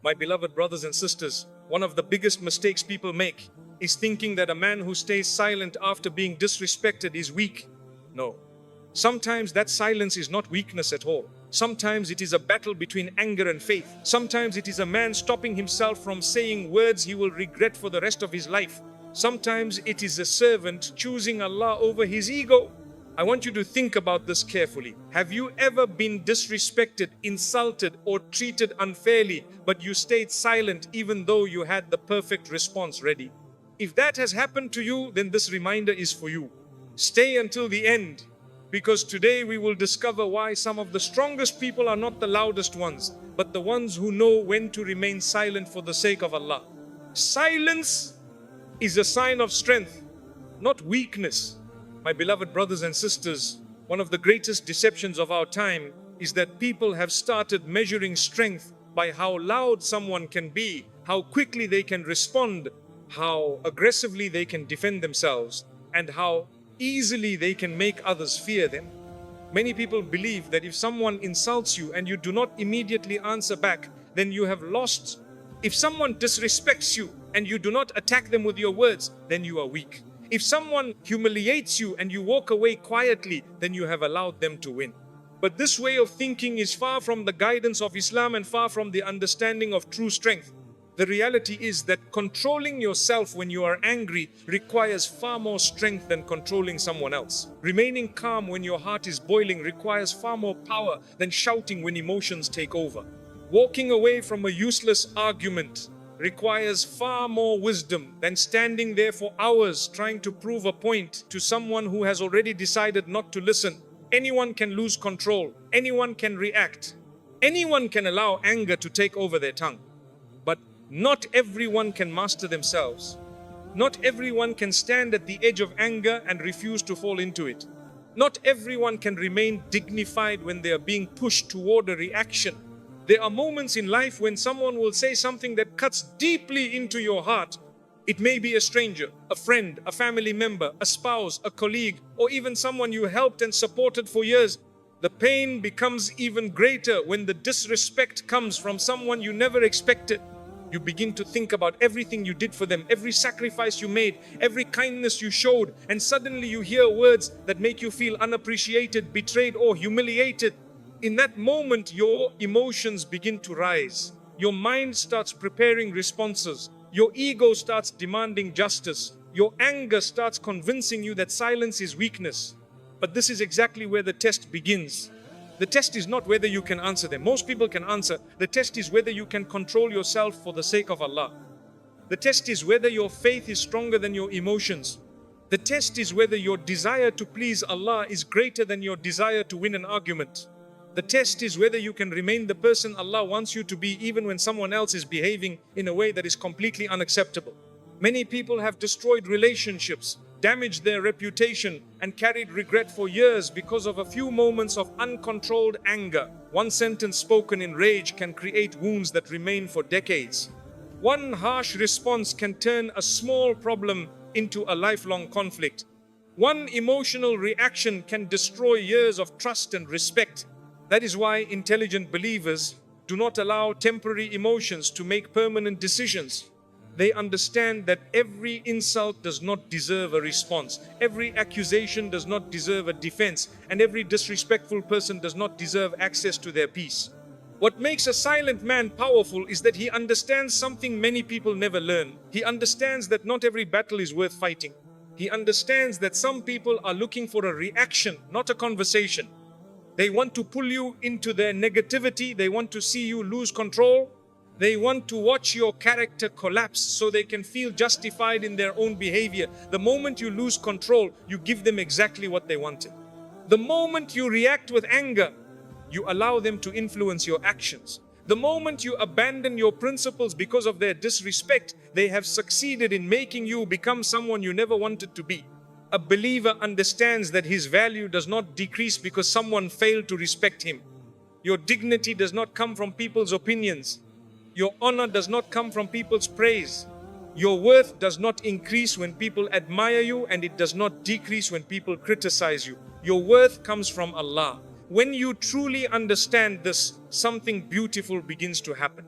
My beloved brothers and sisters, one of the biggest mistakes people make is thinking that a man who stays silent after being disrespected is weak. No. Sometimes that silence is not weakness at all. Sometimes it is a battle between anger and faith. Sometimes it is a man stopping himself from saying words he will regret for the rest of his life. Sometimes it is a servant choosing Allah over his ego. I want you to think about this carefully. Have you ever been disrespected, insulted, or treated unfairly, but you stayed silent even though you had the perfect response ready? If that has happened to you, then this reminder is for you. Stay until the end, because today we will discover why some of the strongest people are not the loudest ones, but the ones who know when to remain silent for the sake of Allah. Silence is a sign of strength, not weakness. My beloved brothers and sisters, one of the greatest deceptions of our time is that people have started measuring strength by how loud someone can be, how quickly they can respond, how aggressively they can defend themselves, and how easily they can make others fear them. Many people believe that if someone insults you and you do not immediately answer back, then you have lost. If someone disrespects you and you do not attack them with your words, then you are weak. If someone humiliates you and you walk away quietly, then you have allowed them to win. But this way of thinking is far from the guidance of Islam and far from the understanding of true strength. The reality is that controlling yourself when you are angry requires far more strength than controlling someone else. Remaining calm when your heart is boiling requires far more power than shouting when emotions take over. Walking away from a useless argument requires far more wisdom than standing there for hours trying to prove a point to someone who has already decided not to listen. Anyone can lose control. Anyone can react. Anyone can allow anger to take over their tongue. But not everyone can master themselves. Not everyone can stand at the edge of anger and refuse to fall into it. Not everyone can remain dignified when they are being pushed toward a reaction. There are moments in life when someone will say something that cuts deeply into your heart. It may be a stranger, a friend, a family member, a spouse, a colleague, or even someone you helped and supported for years. The pain becomes even greater when the disrespect comes from someone you never expected. You begin to think about everything you did for them, every sacrifice you made, every kindness you showed, and suddenly you hear words that make you feel unappreciated, betrayed, or humiliated. In that moment, your emotions begin to rise. Your mind starts preparing responses. Your ego starts demanding justice. Your anger starts convincing you that silence is weakness. But this is exactly where the test begins. The test is not whether you can answer them. Most people can answer. The test is whether you can control yourself for the sake of Allah. The test is whether your faith is stronger than your emotions. The test is whether your desire to please Allah is greater than your desire to win an argument. The test is whether you can remain the person Allah wants you to be even when someone else is behaving in a way that is completely unacceptable. Many people have destroyed relationships, damaged their reputation, and carried regret for years because of a few moments of uncontrolled anger. One sentence spoken in rage can create wounds that remain for decades. One harsh response can turn a small problem into a lifelong conflict. One emotional reaction can destroy years of trust and respect. That is why intelligent believers do not allow temporary emotions to make permanent decisions. They understand that every insult does not deserve a response, every accusation does not deserve a defense, and every disrespectful person does not deserve access to their peace. What makes a silent man powerful is that he understands something many people never learn. He understands that not every battle is worth fighting. He understands that some people are looking for a reaction, not a conversation. They want to pull you into their negativity. They want to see you lose control. They want to watch your character collapse so they can feel justified in their own behavior. The moment you lose control, you give them exactly what they wanted. The moment you react with anger, you allow them to influence your actions. The moment you abandon your principles because of their disrespect, they have succeeded in making you become someone you never wanted to be. A believer understands that his value does not decrease because someone failed to respect him. Your dignity does not come from people's opinions. Your honor does not come from people's praise. Your worth does not increase when people admire you, and it does not decrease when people criticize you. Your worth comes from Allah. When you truly understand this, something beautiful begins to happen.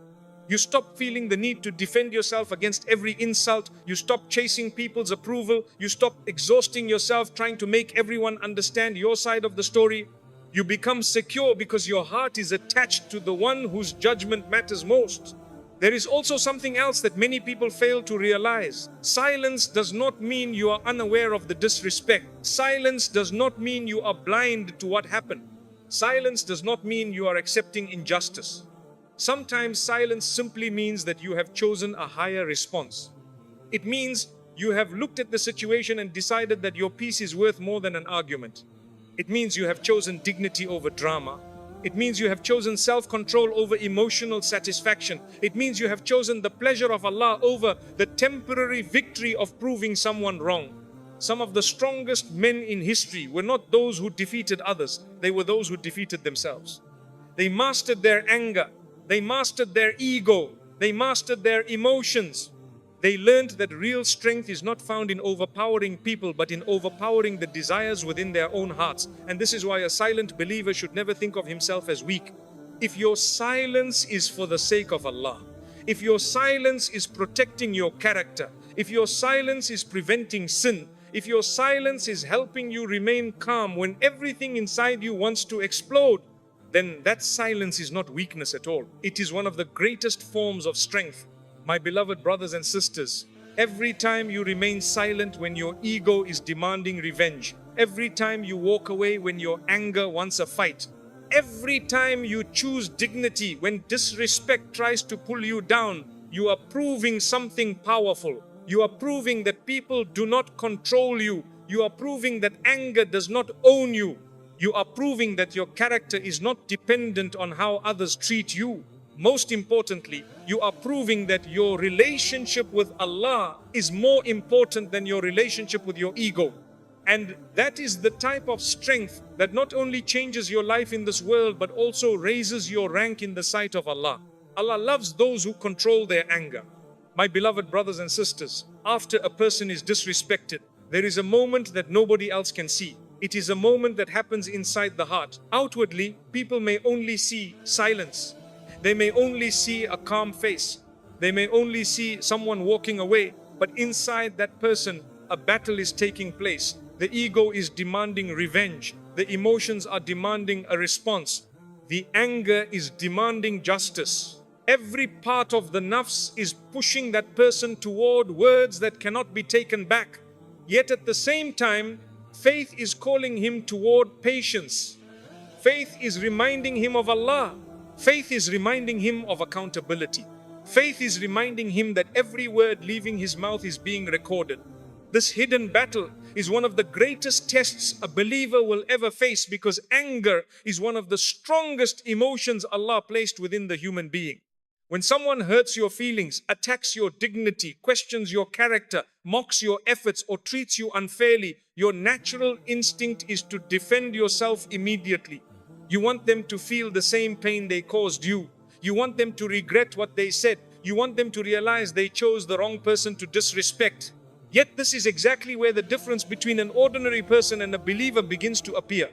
You stop feeling the need to defend yourself against every insult. You stop chasing people's approval. You stop exhausting yourself trying to make everyone understand your side of the story. You become secure because your heart is attached to the one whose judgment matters most. There is also something else that many people fail to realize. Silence does not mean you are unaware of the disrespect. Silence does not mean you are blind to what happened. Silence does not mean you are accepting injustice. Sometimes silence simply means that you have chosen a higher response. It means you have looked at the situation and decided that your peace is worth more than an argument. It means you have chosen dignity over drama. It means you have chosen self-control over emotional satisfaction. It means you have chosen the pleasure of Allah over the temporary victory of proving someone wrong. Some of the strongest men in history were not those who defeated others. They were those who defeated themselves. They mastered their anger. They mastered their ego. They mastered their emotions. They learned that real strength is not found in overpowering people, but in overpowering the desires within their own hearts. And this is why a silent believer should never think of himself as weak. If your silence is for the sake of Allah, if your silence is protecting your character, if your silence is preventing sin, if your silence is helping you remain calm when everything inside you wants to explode, then that silence is not weakness at all. It is one of the greatest forms of strength. My beloved brothers and sisters, every time you remain silent when your ego is demanding revenge, every time you walk away when your anger wants a fight, every time you choose dignity when disrespect tries to pull you down, you are proving something powerful. You are proving that people do not control you. You are proving that anger does not own you. You are proving that your character is not dependent on how others treat you. Most importantly, you are proving that your relationship with Allah is more important than your relationship with your ego. And that is the type of strength that not only changes your life in this world, but also raises your rank in the sight of Allah. Allah loves those who control their anger. My beloved brothers and sisters, after a person is disrespected, there is a moment that nobody else can see. It is a moment that happens inside the heart. Outwardly, people may only see silence. They may only see a calm face. They may only see someone walking away. But inside that person, a battle is taking place. The ego is demanding revenge. The emotions are demanding a response. The anger is demanding justice. Every part of the nafs is pushing that person toward words that cannot be taken back. Yet at the same time, faith is calling him toward patience. Faith is reminding him of Allah. Faith is reminding him of accountability. Faith is reminding him that every word leaving his mouth is being recorded. This hidden battle is one of the greatest tests a believer will ever face, because anger is one of the strongest emotions Allah placed within the human being. When someone hurts your feelings, attacks your dignity, questions your character, mocks your efforts, or treats you unfairly, your natural instinct is to defend yourself immediately. You want them to feel the same pain they caused you. You want them to regret what they said. You want them to realize they chose the wrong person to disrespect. Yet this is exactly where the difference between an ordinary person and a believer begins to appear.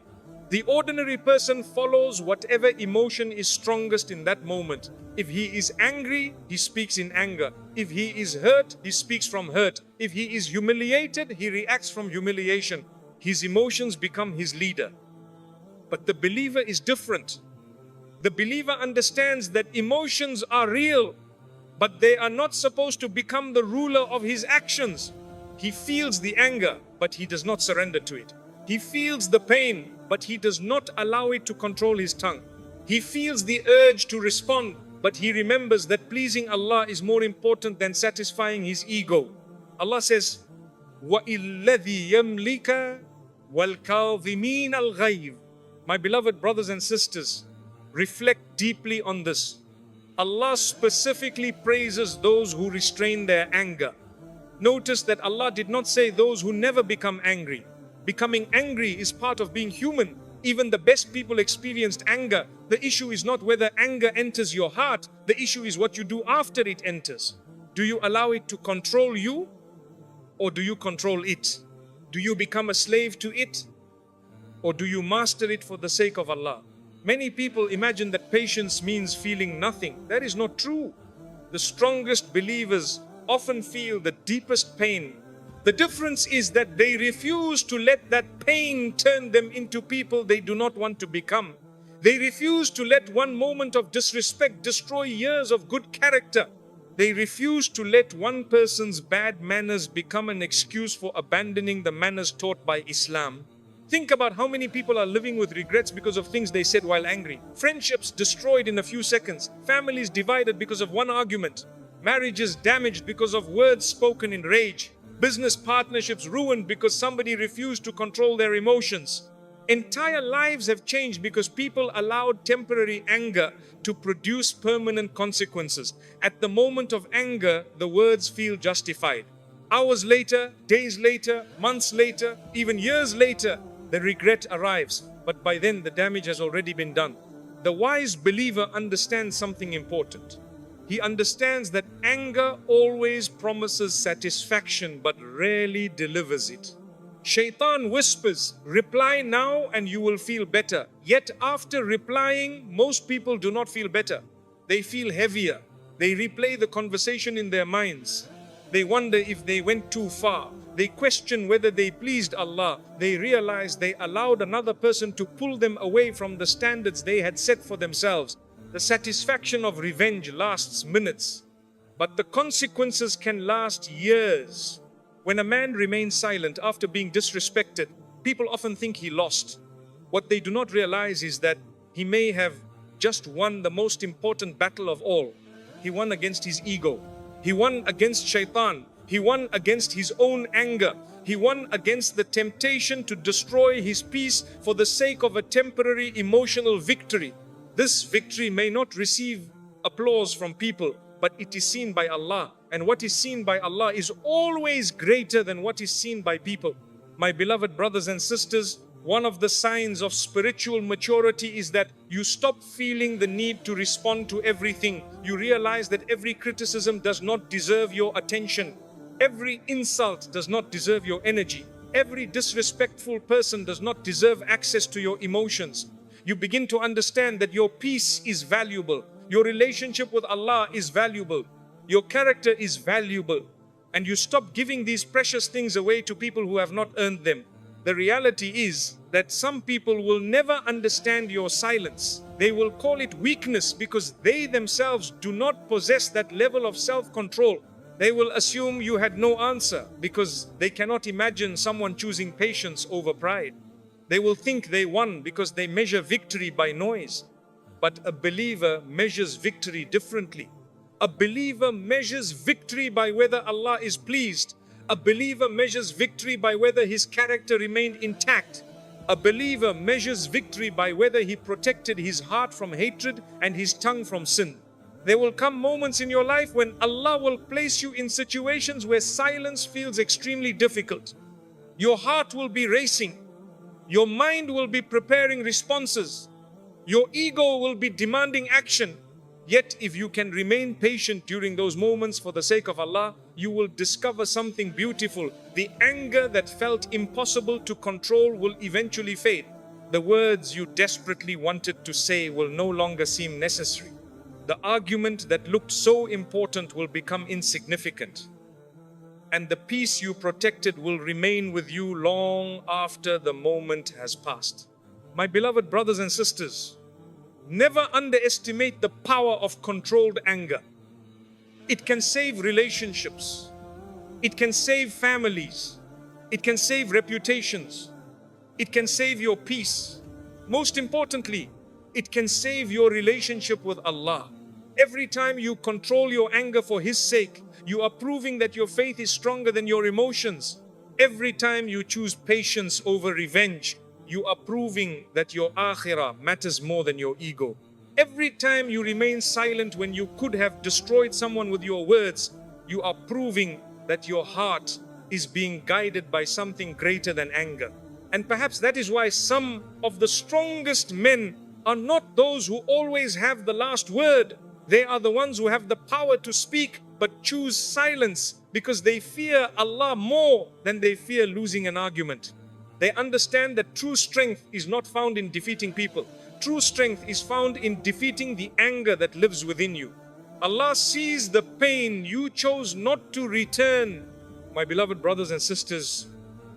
The ordinary person follows whatever emotion is strongest in that moment. If he is angry, he speaks in anger. If he is hurt, he speaks from hurt. If he is humiliated, he reacts from humiliation. His emotions become his leader. But the believer is different. The believer understands that emotions are real, but they are not supposed to become the ruler of his actions. He feels the anger, but he does not surrender to it. He feels the pain, but he does not allow it to control his tongue. He feels the urge to respond, but he remembers that pleasing Allah is more important than satisfying his ego. Allah says, وَإِلَّذِي يَمْلِكَ وَالْكَاظِمِينَ الْغَيْظِ. My beloved brothers and sisters, reflect deeply on this. Allah specifically praises those who restrain their anger. Notice that Allah did not say those who never become angry. Becoming angry is part of being human. Even the best people experienced anger. The issue is not whether anger enters your heart. The issue is what you do after it enters. Do you allow it to control you, or do you control it? Do you become a slave to it, or do you master it for the sake of Allah? Many people imagine that patience means feeling nothing. That is not true. The strongest believers often feel the deepest pain. The difference is that they refuse to let that pain turn them into people they do not want to become. They refuse to let one moment of disrespect destroy years of good character. They refuse to let one person's bad manners become an excuse for abandoning the manners taught by Islam. Think about how many people are living with regrets because of things they said while angry. Friendships destroyed in a few seconds. Families divided because of one argument. Marriages damaged because of words spoken in rage. Business partnerships ruined because somebody refused to control their emotions. Entire lives have changed because people allowed temporary anger to produce permanent consequences. At the moment of anger, the words feel justified. Hours later, days later, months later, even years later, the regret arrives. But by then, the damage has already been done. The wise believer understands something important. He understands that anger always promises satisfaction but rarely delivers it. Shaitan whispers, reply now and you will feel better. Yet after replying, most people do not feel better. They feel heavier. They replay the conversation in their minds. They wonder if they went too far. They question whether they pleased Allah. They realize they allowed another person to pull them away from the standards they had set for themselves. The satisfaction of revenge lasts minutes, but the consequences can last years. When a man remains silent after being disrespected, people often think he lost. What they do not realize is that he may have just won the most important battle of all. He won against his ego. He won against Shaitan. He won against his own anger. He won against the temptation to destroy his peace for the sake of a temporary emotional victory. This victory may not receive applause from people, but it is seen by Allah. And what is seen by Allah is always greater than what is seen by people. My beloved brothers and sisters, one of the signs of spiritual maturity is that you stop feeling the need to respond to everything. You realize that every criticism does not deserve your attention. Every insult does not deserve your energy. Every disrespectful person does not deserve access to your emotions. You begin to understand that your peace is valuable. Your relationship with Allah is valuable. Your character is valuable. And you stop giving these precious things away to people who have not earned them. The reality is that some people will never understand your silence. They will call it weakness because they themselves do not possess that level of self-control. They will assume you had no answer because they cannot imagine someone choosing patience over pride. They will think they won because they measure victory by noise. But a believer measures victory differently. A believer measures victory by whether Allah is pleased. A believer measures victory by whether his character remained intact. A believer measures victory by whether he protected his heart from hatred and his tongue from sin. There will come moments in your life when Allah will place you in situations where silence feels extremely difficult. Your heart will be racing. Your mind will be preparing responses. Your ego will be demanding action. Yet if you can remain patient during those moments for the sake of Allah, you will discover something beautiful. The anger that felt impossible to control will eventually fade. The words you desperately wanted to say will no longer seem necessary. The argument that looked so important will become insignificant. And the peace you protected will remain with you long after the moment has passed. My beloved brothers and sisters, never underestimate the power of controlled anger. It can save relationships. It can save families. It can save reputations. It can save your peace. Most importantly, it can save your relationship with Allah. Every time you control your anger for His sake, you are proving that your faith is stronger than your emotions. Every time you choose patience over revenge, you are proving that your akhirah matters more than your ego. Every time you remain silent when you could have destroyed someone with your words, you are proving that your heart is being guided by something greater than anger. And perhaps that is why some of the strongest men are not those who always have the last word. They are the ones who have the power to speak but choose silence because they fear Allah more than they fear losing an argument. They understand that true strength is not found in defeating people. True strength is found in defeating the anger that lives within you. Allah sees the pain you chose not to return. My beloved brothers and sisters,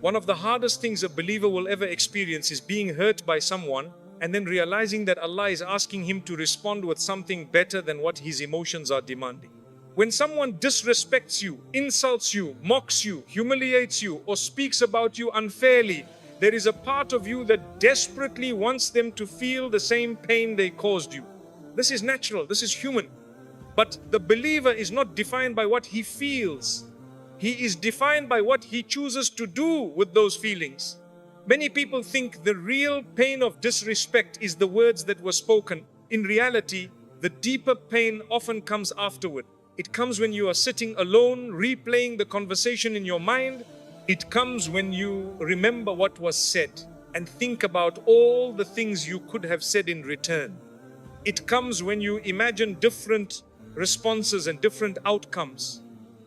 one of the hardest things a believer will ever experience is being hurt by someone and then realizing that Allah is asking him to respond with something better than what his emotions are demanding. When someone disrespects you, insults you, mocks you, humiliates you, or speaks about you unfairly, there is a part of you that desperately wants them to feel the same pain they caused you. This is natural, this is human. But the believer is not defined by what he feels. He is defined by what he chooses to do with those feelings. Many people think the real pain of disrespect is the words that were spoken. In reality, the deeper pain often comes afterward. It comes when you are sitting alone, replaying the conversation in your mind. It comes when you remember what was said and think about all the things you could have said in return. It comes when you imagine different responses and different outcomes.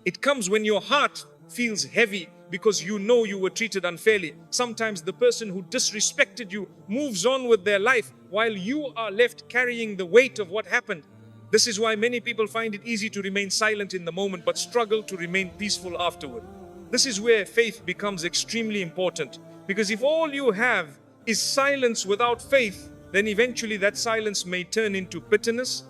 It comes when your heart feels heavy because you know you were treated unfairly. Sometimes the person who disrespected you moves on with their life while you are left carrying the weight of what happened. This is why many people find it easy to remain silent in the moment but struggle to remain peaceful afterward. This is where faith becomes extremely important, because if all you have is silence without faith, then eventually that silence may turn into bitterness,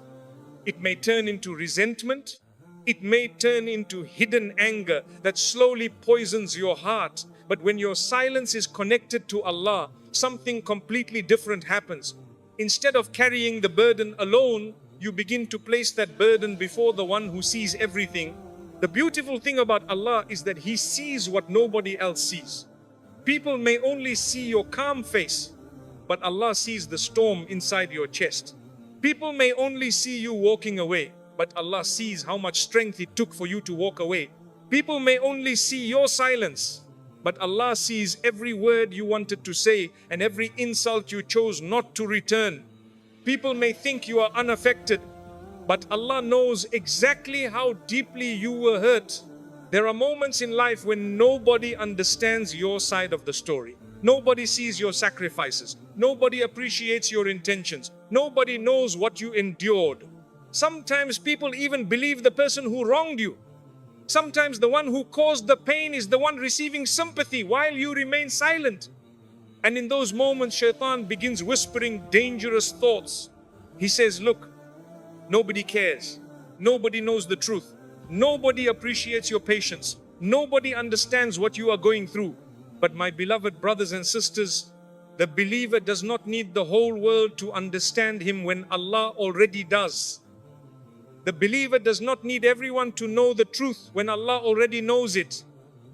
it may turn into resentment, it may turn into hidden anger that slowly poisons your heart. But when your silence is connected to Allah, something completely different happens. Instead of carrying the burden alone, you begin to place that burden before the one who sees everything. The beautiful thing about Allah is that He sees what nobody else sees. People may only see your calm face, but Allah sees the storm inside your chest. People may only see you walking away, but Allah sees how much strength it took for you to walk away. People may only see your silence, but Allah sees every word you wanted to say and every insult you chose not to return. People may think you are unaffected, but Allah knows exactly how deeply you were hurt. There are moments in life when nobody understands your side of the story. Nobody sees your sacrifices. Nobody appreciates your intentions. Nobody knows what you endured. Sometimes people even believe the person who wronged you. Sometimes the one who caused the pain is the one receiving sympathy while you remain silent. And in those moments, Shaitan begins whispering dangerous thoughts. He says, look, nobody cares. Nobody knows the truth. Nobody appreciates your patience. Nobody understands what you are going through. But my beloved brothers and sisters, the believer does not need the whole world to understand him when Allah already does. The believer does not need everyone to know the truth when Allah already knows it.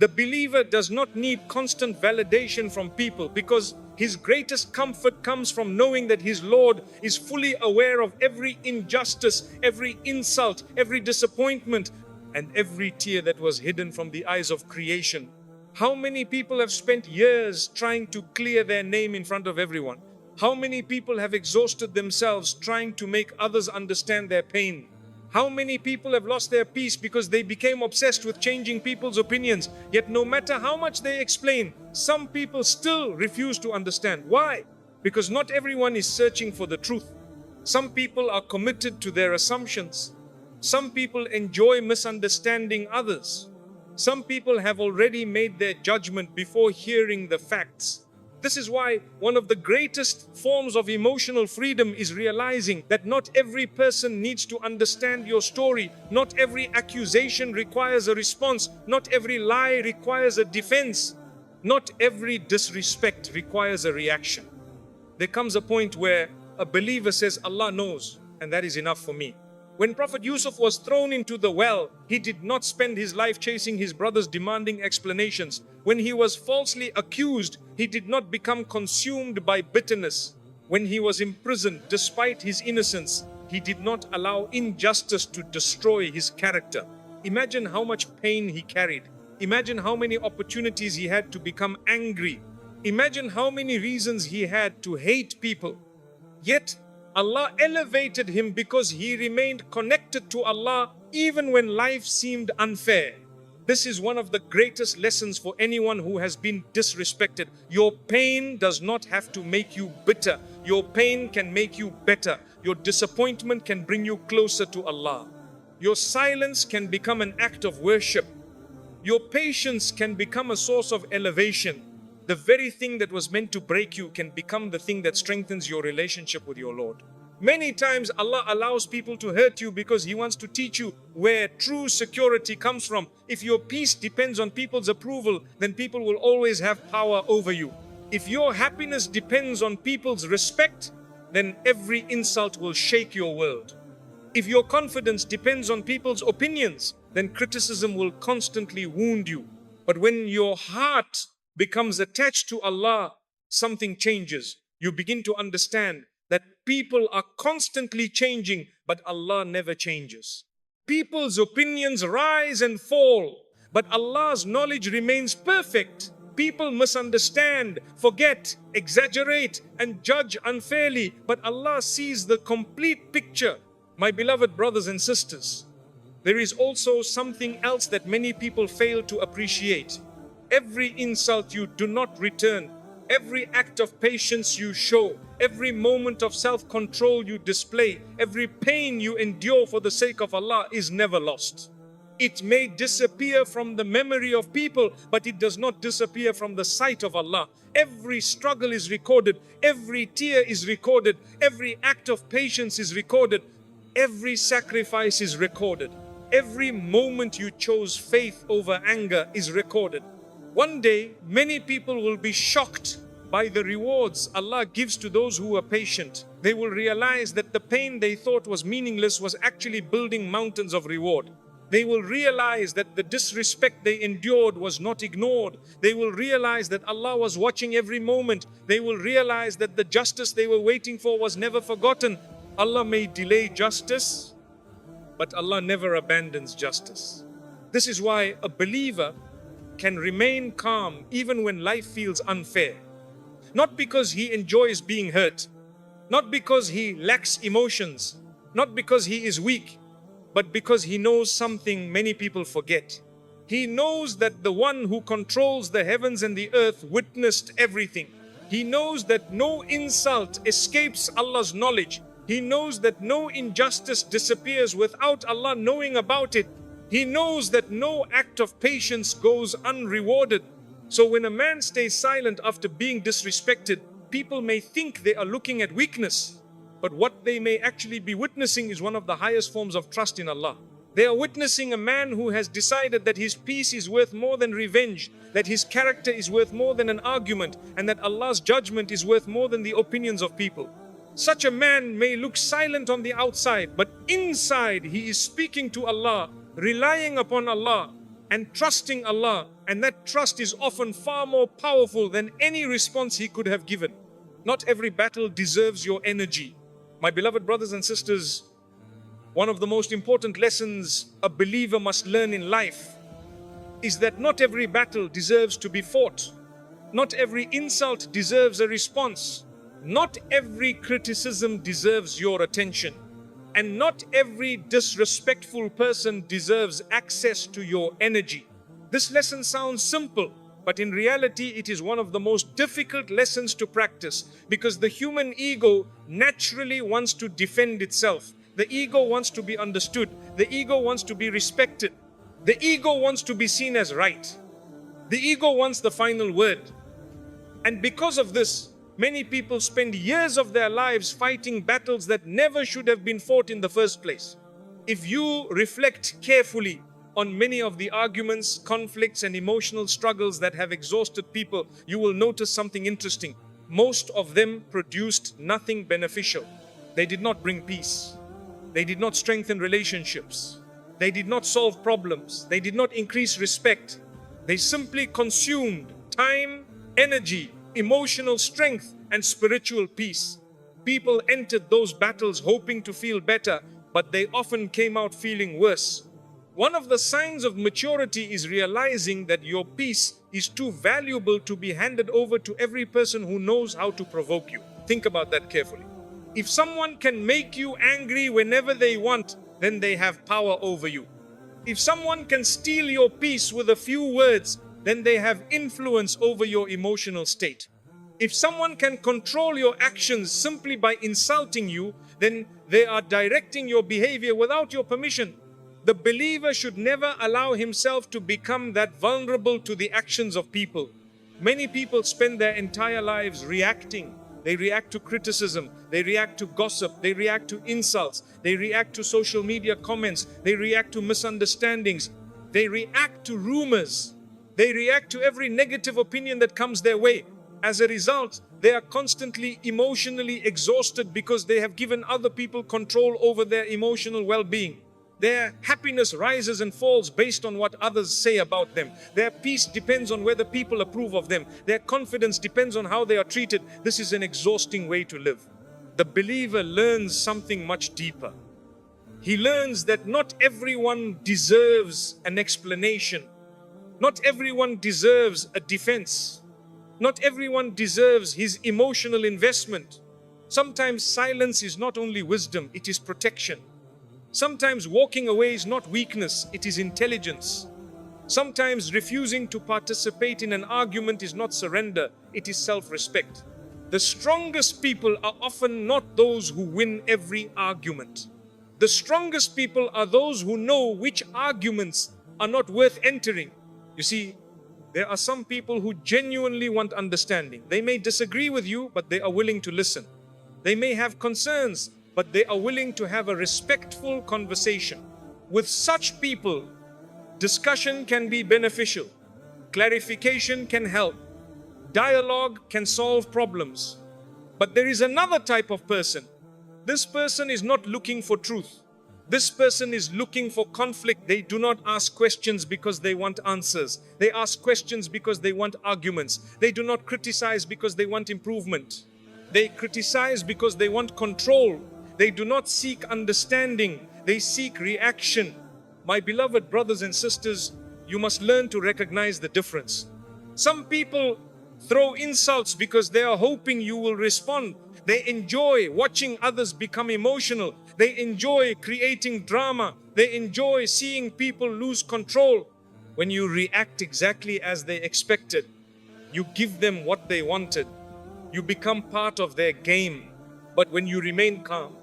The believer does not need constant validation from people, because his greatest comfort comes from knowing that his Lord is fully aware of every injustice, every insult, every disappointment, and every tear that was hidden from the eyes of creation. How many people have spent years trying to clear their name in front of everyone? How many people have exhausted themselves trying to make others understand their pain? How many people have lost their peace because they became obsessed with changing people's opinions? Yet no matter how much they explain, some people still refuse to understand. Why? Because not everyone is searching for the truth. Some people are committed to their assumptions. Some people enjoy misunderstanding others. Some people have already made their judgment before hearing the facts. This is why one of the greatest forms of emotional freedom is realizing that not every person needs to understand your story. Not every accusation requires a response. Not every lie requires a defense. Not every disrespect requires a reaction. There comes a point where a believer says, Allah knows, and that is enough for me. When Prophet Yusuf was thrown into the well, he did not spend his life chasing his brothers demanding explanations. When he was falsely accused, he did not become consumed by bitterness. When he was imprisoned, despite his innocence, he did not allow injustice to destroy his character. Imagine how much pain he carried. Imagine how many opportunities he had to become angry. Imagine how many reasons he had to hate people. Yet, Allah elevated him because he remained connected to Allah even when life seemed unfair. This is one of the greatest lessons for anyone who has been disrespected. Your pain does not have to make you bitter. Your pain can make you better. Your disappointment can bring you closer to Allah. Your silence can become an act of worship. Your patience can become a source of elevation. The very thing that was meant to break you can become the thing that strengthens your relationship with your Lord. Many times Allah allows people to hurt you because He wants to teach you where true security comes from. If your peace depends on people's approval, then people will always have power over you. If your happiness depends on people's respect, then every insult will shake your world. If your confidence depends on people's opinions, then criticism will constantly wound you. But when your heart becomes attached to Allah, something changes. You begin to understand that people are constantly changing, but Allah never changes. People's opinions rise and fall, but Allah's knowledge remains perfect. People misunderstand, forget, exaggerate, and judge unfairly, but Allah sees the complete picture. My beloved brothers and sisters, there is also something else that many people fail to appreciate. Every insult you do not return, every act of patience you show, every moment of self-control you display, every pain you endure for the sake of Allah is never lost. It may disappear from the memory of people, but it does not disappear from the sight of Allah. Every struggle is recorded, every tear is recorded, every act of patience is recorded, every sacrifice is recorded, every moment you chose faith over anger is recorded. One day, many people will be shocked by the rewards Allah gives to those who are patient. They will realize that the pain they thought was meaningless was actually building mountains of reward. They will realize that the disrespect they endured was not ignored. They will realize that Allah was watching every moment. They will realize that the justice they were waiting for was never forgotten. Allah may delay justice, but Allah never abandons justice. This is why a believer can remain calm even when life feels unfair. Not because he enjoys being hurt, not because he lacks emotions, not because he is weak, but because he knows something many people forget. He knows that the one who controls the heavens and the earth witnessed everything. He knows that no insult escapes Allah's knowledge. He knows that no injustice disappears without Allah knowing about it. He knows that no act of patience goes unrewarded. So when a man stays silent after being disrespected, people may think they are looking at weakness. But what they may actually be witnessing is one of the highest forms of trust in Allah. They are witnessing a man who has decided that his peace is worth more than revenge, that his character is worth more than an argument, and that Allah's judgment is worth more than the opinions of people. Such a man may look silent on the outside, but inside he is speaking to Allah, relying upon Allah and trusting Allah, and that trust is often far more powerful than any response he could have given. Not every battle deserves your energy. My beloved brothers and sisters, one of the most important lessons a believer must learn in life is that not every battle deserves to be fought. Not every insult deserves a response. Not every criticism deserves your attention. And not every disrespectful person deserves access to your energy. This lesson sounds simple, but in reality it is one of the most difficult lessons to practice, because the human ego naturally wants to defend itself. The ego wants to be understood. The ego wants to be respected. The ego wants to be seen as right. The ego wants the final word. And because of this, many people spend years of their lives fighting battles that never should have been fought in the first place. If you reflect carefully on many of the arguments, conflicts, and emotional struggles that have exhausted people, you will notice something interesting. Most of them produced nothing beneficial. They did not bring peace. They did not strengthen relationships. They did not solve problems. They did not increase respect. They simply consumed time, energy, emotional strength, and spiritual peace. People entered those battles hoping to feel better, but they often came out feeling worse. One of the signs of maturity is realizing that your peace is too valuable to be handed over to every person who knows how to provoke you. Think about that carefully. If someone can make you angry whenever they want, then they have power over you. If someone can steal your peace with a few words, then they have influence over your emotional state. If someone can control your actions simply by insulting you, then they are directing your behavior without your permission. The believer should never allow himself to become that vulnerable to the actions of people. Many people spend their entire lives reacting. They react to criticism, they react to gossip, they react to insults, they react to social media comments, they react to misunderstandings, they react to rumors, they react to every negative opinion that comes their way. As a result, they are constantly emotionally exhausted because they have given other people control over their emotional well-being. Their happiness rises and falls based on what others say about them. Their peace depends on whether people approve of them. Their confidence depends on how they are treated. This is an exhausting way to live. The believer learns something much deeper. He learns that not everyone deserves an explanation. Not everyone deserves a defense. Not everyone deserves his emotional investment. Sometimes silence is not only wisdom, it is protection. Sometimes walking away is not weakness, it is intelligence. Sometimes refusing to participate in an argument is not surrender, it is self-respect. The strongest people are often not those who win every argument. The strongest people are those who know which arguments are not worth entering. You see, there are some people who genuinely want understanding. They may disagree with you, but they are willing to listen. They may have concerns, but they are willing to have a respectful conversation. With such people, discussion can be beneficial, clarification can help, dialogue can solve problems. But there is another type of person. This person is not looking for truth. This person is looking for conflict. They do not ask questions because they want answers. They ask questions because they want arguments. They do not criticize because they want improvement. They criticize because they want control. They do not seek understanding, they seek reaction. My beloved brothers and sisters, you must learn to recognize the difference. Some people throw insults because they are hoping you will respond. They enjoy watching others become emotional. They enjoy creating drama. They enjoy seeing people lose control. When you react exactly as they expected, you give them what they wanted. You become part of their game. But when you remain calm,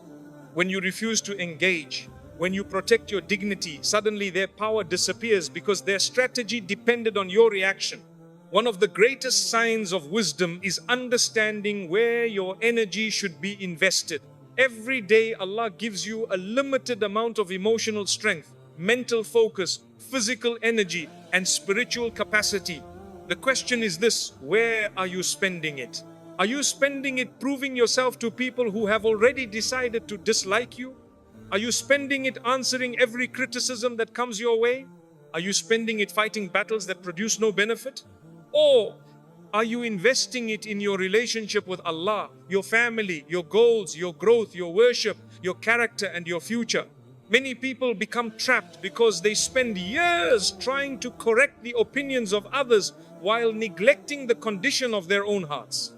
when you refuse to engage, when you protect your dignity, suddenly their power disappears because their strategy depended on your reaction. One of the greatest signs of wisdom is understanding where your energy should be invested. Every day Allah gives you a limited amount of emotional strength, mental focus, physical energy, and spiritual capacity. The question is this: where are you spending it? Are you spending it proving yourself to people who have already decided to dislike you? Are you spending it answering every criticism that comes your way? Are you spending it fighting battles that produce no benefit? Or are you investing it in your relationship with Allah, your family, your goals, your growth, your worship, your character, and your future? Many people become trapped because they spend years trying to correct the opinions of others while neglecting the condition of their own hearts.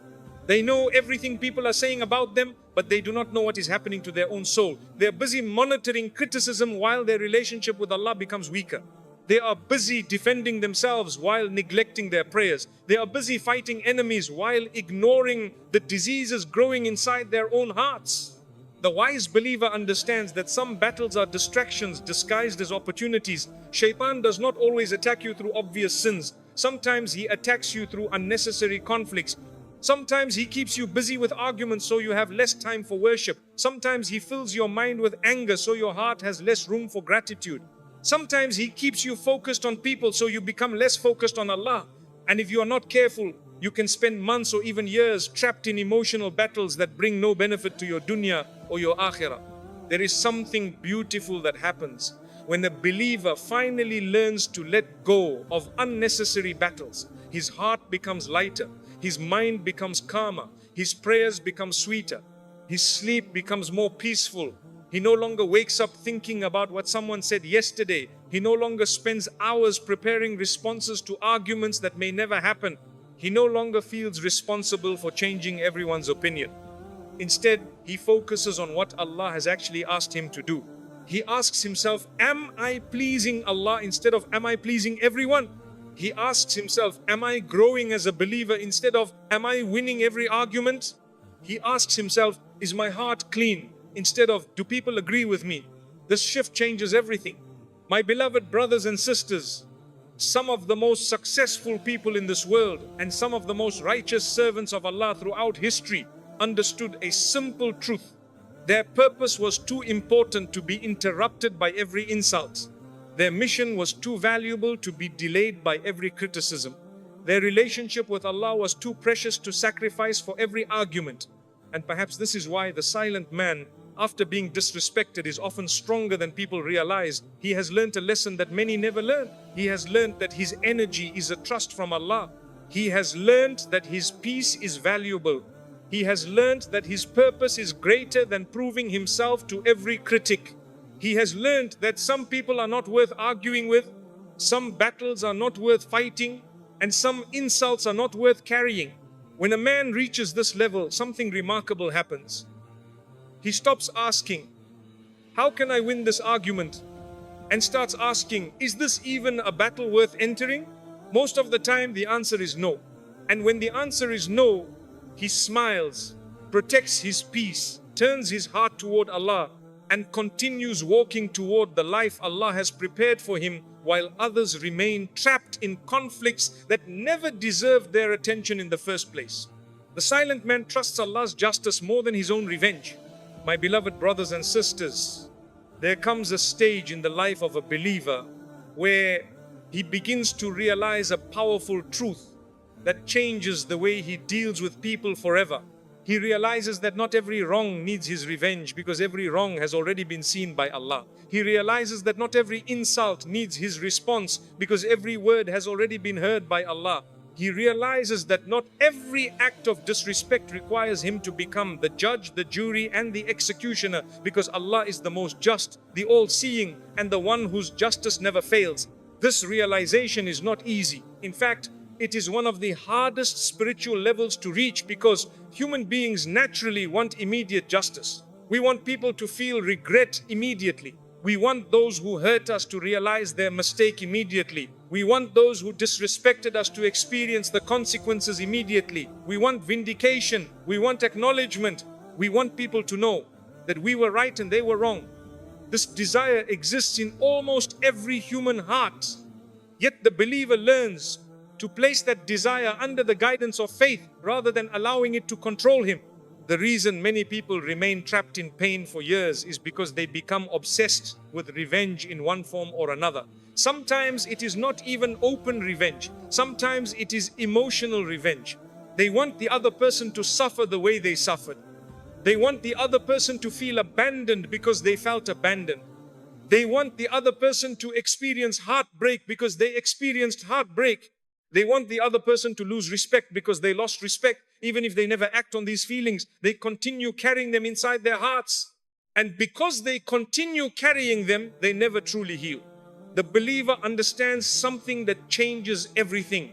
They know everything people are saying about them, but they do not know what is happening to their own soul. They are busy monitoring criticism while their relationship with Allah becomes weaker. They are busy defending themselves while neglecting their prayers. They are busy fighting enemies while ignoring the diseases growing inside their own hearts. The wise believer understands that some battles are distractions disguised as opportunities. Shaitan does not always attack you through obvious sins. Sometimes he attacks you through unnecessary conflicts. Sometimes he keeps you busy with arguments so you have less time for worship. Sometimes he fills your mind with anger so your heart has less room for gratitude. Sometimes he keeps you focused on people so you become less focused on Allah. And if you are not careful, you can spend months or even years trapped in emotional battles that bring no benefit to your dunya or your akhirah. There is something beautiful that happens when a believer finally learns to let go of unnecessary battles. His heart becomes lighter. His mind becomes calmer. His prayers become sweeter. His sleep becomes more peaceful. He no longer wakes up thinking about what someone said yesterday. He no longer spends hours preparing responses to arguments that may never happen. He no longer feels responsible for changing everyone's opinion. Instead, he focuses on what Allah has actually asked him to do. He asks himself, am I pleasing Allah instead of am I pleasing everyone? He asks himself, am I growing as a believer instead of am I winning every argument? He asks himself, is my heart clean instead of do people agree with me? This shift changes everything. My beloved brothers and sisters, some of the most successful people in this world and some of the most righteous servants of Allah throughout history understood a simple truth. Their purpose was too important to be interrupted by every insult. Their mission was too valuable to be delayed by every criticism. Their relationship with Allah was too precious to sacrifice for every argument. And perhaps this is why the silent man, after being disrespected, is often stronger than people realize. He has learnt a lesson that many never learn. He has learnt that his energy is a trust from Allah. He has learnt that his peace is valuable. He has learnt that his purpose is greater than proving himself to every critic. He has learnt that some people are not worth arguing with, some battles are not worth fighting, and some insults are not worth carrying. When a man reaches this level, something remarkable happens. He stops asking, how can I win this argument? And starts asking, is this even a battle worth entering? Most of the time the answer is no. And when the answer is no, he smiles, protects his peace, turns his heart toward Allah, and continues walking toward the life Allah has prepared for him, while others remain trapped in conflicts that never deserved their attention in the first place. The silent man trusts Allah's justice more than his own revenge. My beloved brothers and sisters, there comes a stage in the life of a believer where he begins to realize a powerful truth that changes the way he deals with people forever. He realizes that not every wrong needs his revenge because every wrong has already been seen by Allah. He realizes that not every insult needs his response because every word has already been heard by Allah. He realizes that not every act of disrespect requires him to become the judge, the jury, and the executioner because Allah is the most just, the all-seeing, and the one whose justice never fails. This realization is not easy. In fact, it is one of the hardest spiritual levels to reach because human beings naturally want immediate justice. We want people to feel regret immediately. We want those who hurt us to realize their mistake immediately. We want those who disrespected us to experience the consequences immediately. We want vindication. We want acknowledgement. We want people to know that we were right and they were wrong. This desire exists in almost every human heart. Yet the believer learns to place that desire under the guidance of faith rather than allowing it to control him. The reason many people remain trapped in pain for years is because they become obsessed with revenge in one form or another. Sometimes it is not even open revenge. Sometimes it is emotional revenge. They want the other person to suffer the way they suffered. They want the other person to feel abandoned because they felt abandoned. They want the other person to experience heartbreak because they experienced heartbreak. They want the other person to lose respect because they lost respect. Even if they never act on these feelings, they continue carrying them inside their hearts. And because they continue carrying them, they never truly heal. The believer understands something that changes everything.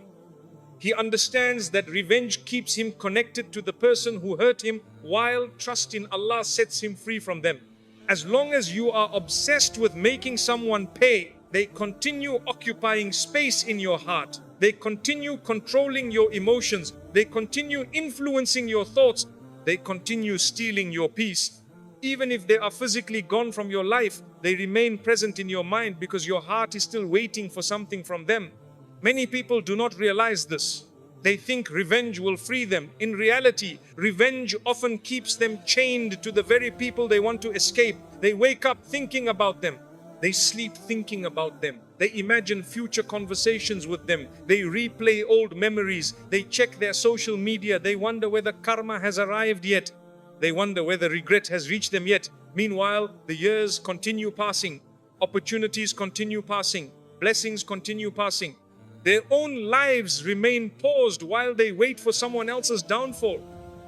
He understands that revenge keeps him connected to the person who hurt him, while trust in Allah sets him free from them. As long as you are obsessed with making someone pay, they continue occupying space in your heart. They continue controlling your emotions. They continue influencing your thoughts. They continue stealing your peace. Even if they are physically gone from your life, they remain present in your mind because your heart is still waiting for something from them. Many people do not realize this. They think revenge will free them. In reality, revenge often keeps them chained to the very people they want to escape. They wake up thinking about them. They sleep thinking about them. They imagine future conversations with them. They replay old memories. They check their social media. They wonder whether karma has arrived yet. They wonder whether regret has reached them yet. Meanwhile, the years continue passing. Opportunities continue passing. Blessings continue passing. Their own lives remain paused while they wait for someone else's downfall.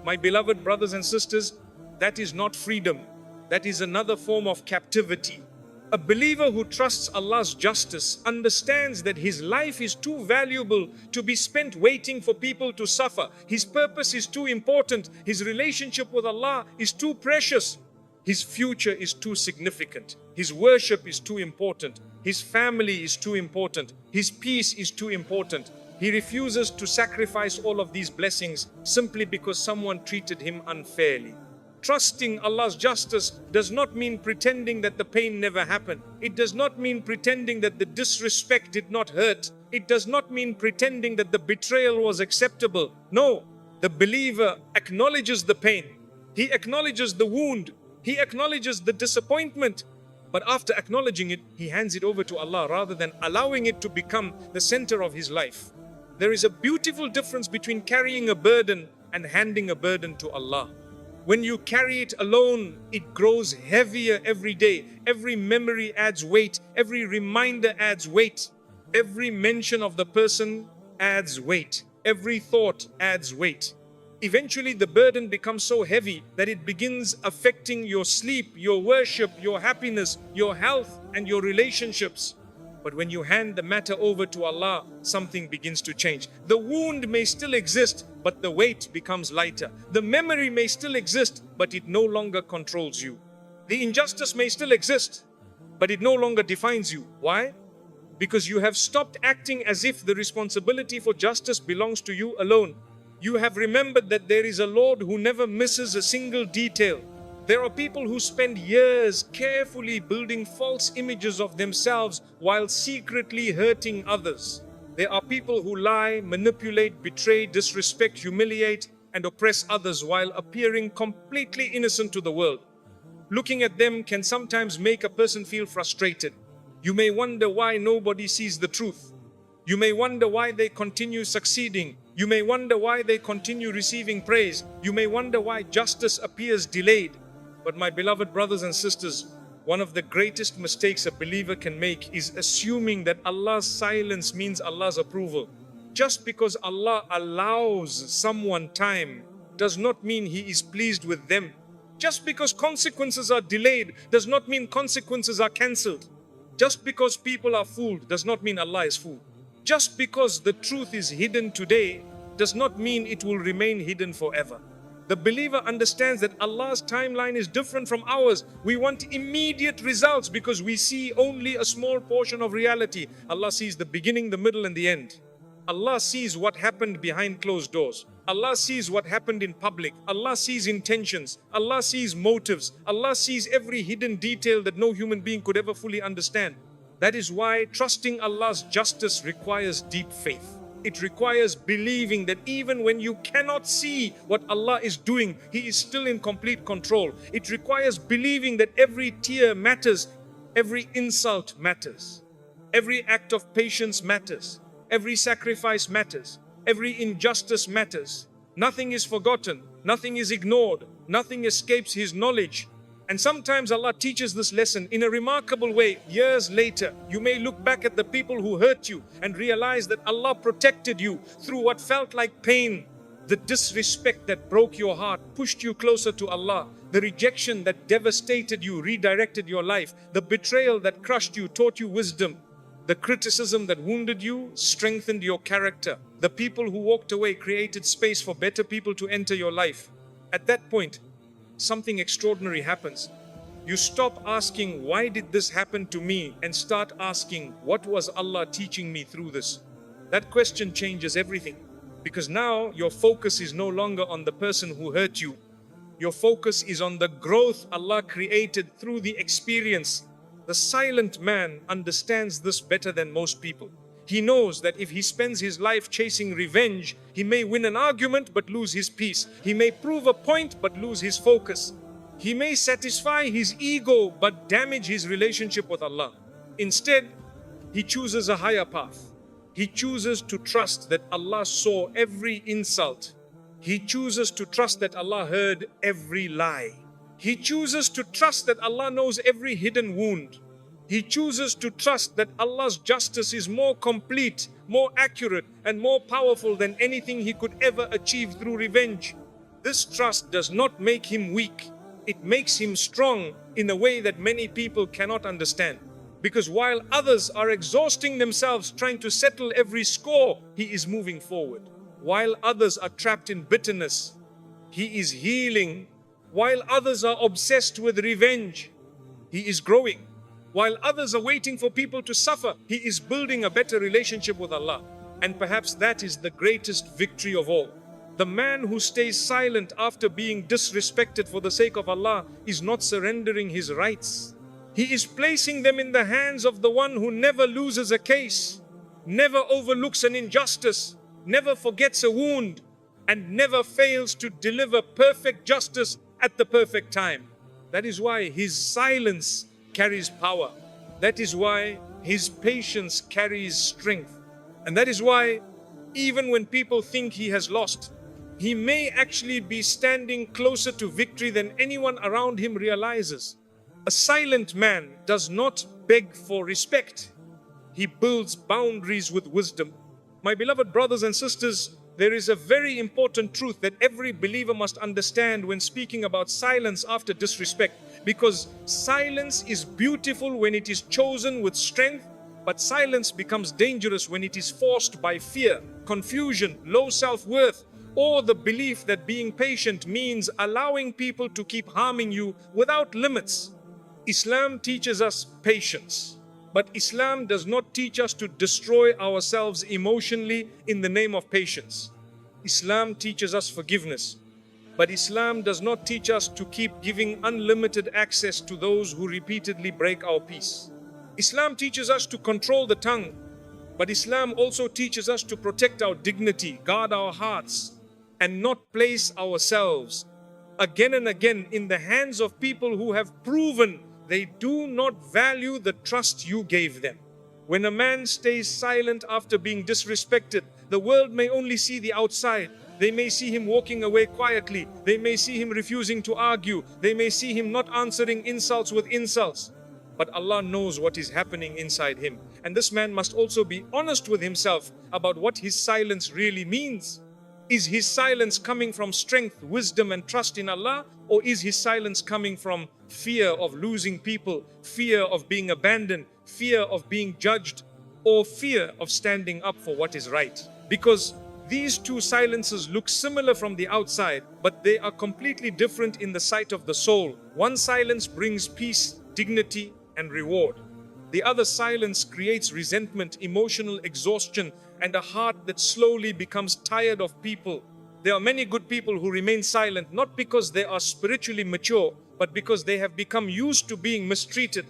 My beloved brothers and sisters, that is not freedom. That is another form of captivity. A believer who trusts Allah's justice understands that his life is too valuable to be spent waiting for people to suffer. His purpose is too important. His relationship with Allah is too precious. His future is too significant. His worship is too important. His family is too important. His peace is too important. He refuses to sacrifice all of these blessings simply because someone treated him unfairly. Trusting Allah's justice does not mean pretending that the pain never happened. It does not mean pretending that the disrespect did not hurt. It does not mean pretending that the betrayal was acceptable. No, the believer acknowledges the pain. He acknowledges the wound. He acknowledges the disappointment. But after acknowledging it, he hands it over to Allah rather than allowing it to become the center of his life. There is a beautiful difference between carrying a burden and handing a burden to Allah. When you carry it alone, it grows heavier every day. Every memory adds weight. Every reminder adds weight. Every mention of the person adds weight. Every thought adds weight. Eventually, the burden becomes so heavy that it begins affecting your sleep, your worship, your happiness, your health, and your relationships. But when you hand the matter over to Allah, something begins to change. The wound may still exist, but the weight becomes lighter. The memory may still exist, but it no longer controls you. The injustice may still exist, but it no longer defines you. Why? Because you have stopped acting as if the responsibility for justice belongs to you alone. You have remembered that there is a Lord who never misses a single detail. There are people who spend years carefully building false images of themselves while secretly hurting others. There are people who lie, manipulate, betray, disrespect, humiliate, and oppress others while appearing completely innocent to the world. Looking at them can sometimes make a person feel frustrated. You may wonder why nobody sees the truth. You may wonder why they continue succeeding. You may wonder why they continue receiving praise. You may wonder why justice appears delayed. But my beloved brothers and sisters, one of the greatest mistakes a believer can make is assuming that Allah's silence means Allah's approval. Just because Allah allows someone time does not mean He is pleased with them. Just because consequences are delayed does not mean consequences are cancelled. Just because people are fooled does not mean Allah is fooled. Just because the truth is hidden today does not mean it will remain hidden forever. The believer understands that Allah's timeline is different from ours. We want immediate results because we see only a small portion of reality. Allah sees the beginning, the middle, and the end. Allah sees what happened behind closed doors. Allah sees what happened in public. Allah sees intentions. Allah sees motives. Allah sees every hidden detail that no human being could ever fully understand. That is why trusting Allah's justice requires deep faith. It requires believing that even when you cannot see what Allah is doing, He is still in complete control. It requires believing that every tear matters, every insult matters, every act of patience matters, every sacrifice matters, every injustice matters. Nothing is forgotten, nothing is ignored, nothing escapes His knowledge. And sometimes Allah teaches this lesson in a remarkable way. Years later, you may look back at the people who hurt you and realize that Allah protected you through what felt like pain. The disrespect that broke your heart pushed you closer to Allah. The rejection that devastated you redirected your life. The betrayal that crushed you taught you wisdom. The criticism that wounded you strengthened your character. The people who walked away created space for better people to enter your life. At that point, something extraordinary happens. You stop asking, why did this happen to me? And start asking, what was Allah teaching me through this? That question changes everything. Because now your focus is no longer on the person who hurt you. Your focus is on the growth Allah created through the experience. The silent man understands this better than most people. He knows that if he spends his life chasing revenge, he may win an argument but lose his peace. He may prove a point but lose his focus. He may satisfy his ego but damage his relationship with Allah. Instead, he chooses a higher path. He chooses to trust that Allah saw every insult. He chooses to trust that Allah heard every lie. He chooses to trust that Allah knows every hidden wound. He chooses to trust that Allah's justice is more complete, more accurate, and more powerful than anything he could ever achieve through revenge. This trust does not make him weak. It makes him strong in a way that many people cannot understand. Because while others are exhausting themselves trying to settle every score, he is moving forward. While others are trapped in bitterness, he is healing. While others are obsessed with revenge, he is growing. While others are waiting for people to suffer, he is building a better relationship with Allah. And perhaps that is the greatest victory of all. The man who stays silent after being disrespected for the sake of Allah is not surrendering his rights. He is placing them in the hands of the one who never loses a case, never overlooks an injustice, never forgets a wound, and never fails to deliver perfect justice at the perfect time. That is why his silence carries power. That is why his patience carries strength. And that is why even when people think he has lost, he may actually be standing closer to victory than anyone around him realizes. A silent man does not beg for respect. He builds boundaries with wisdom. My beloved brothers and sisters, there is a very important truth that every believer must understand when speaking about silence after disrespect. Because silence is beautiful when it is chosen with strength, but silence becomes dangerous when it is forced by fear, confusion, low self-worth, or the belief that being patient means allowing people to keep harming you without limits. Islam teaches us patience, but Islam does not teach us to destroy ourselves emotionally in the name of patience. Islam teaches us forgiveness, but Islam does not teach us to keep giving unlimited access to those who repeatedly break our peace. Islam teaches us to control the tongue, but Islam also teaches us to protect our dignity, guard our hearts, and not place ourselves again and again in the hands of people who have proven they do not value the trust you gave them. When a man stays silent after being disrespected, the world may only see the outside. They may see him walking away quietly. They may see him refusing to argue. They may see him not answering insults with insults. But Allah knows what is happening inside him. And this man must also be honest with himself about what his silence really means. Is his silence coming from strength, wisdom, and trust in Allah? Or is his silence coming from fear of losing people, fear of being abandoned, fear of being judged, or fear of standing up for what is right? Because these two silences look similar from the outside, but they are completely different in the sight of the soul. One silence brings peace, dignity, and reward. The other silence creates resentment, emotional exhaustion, and a heart that slowly becomes tired of people. There are many good people who remain silent, not because they are spiritually mature, but because they have become used to being mistreated.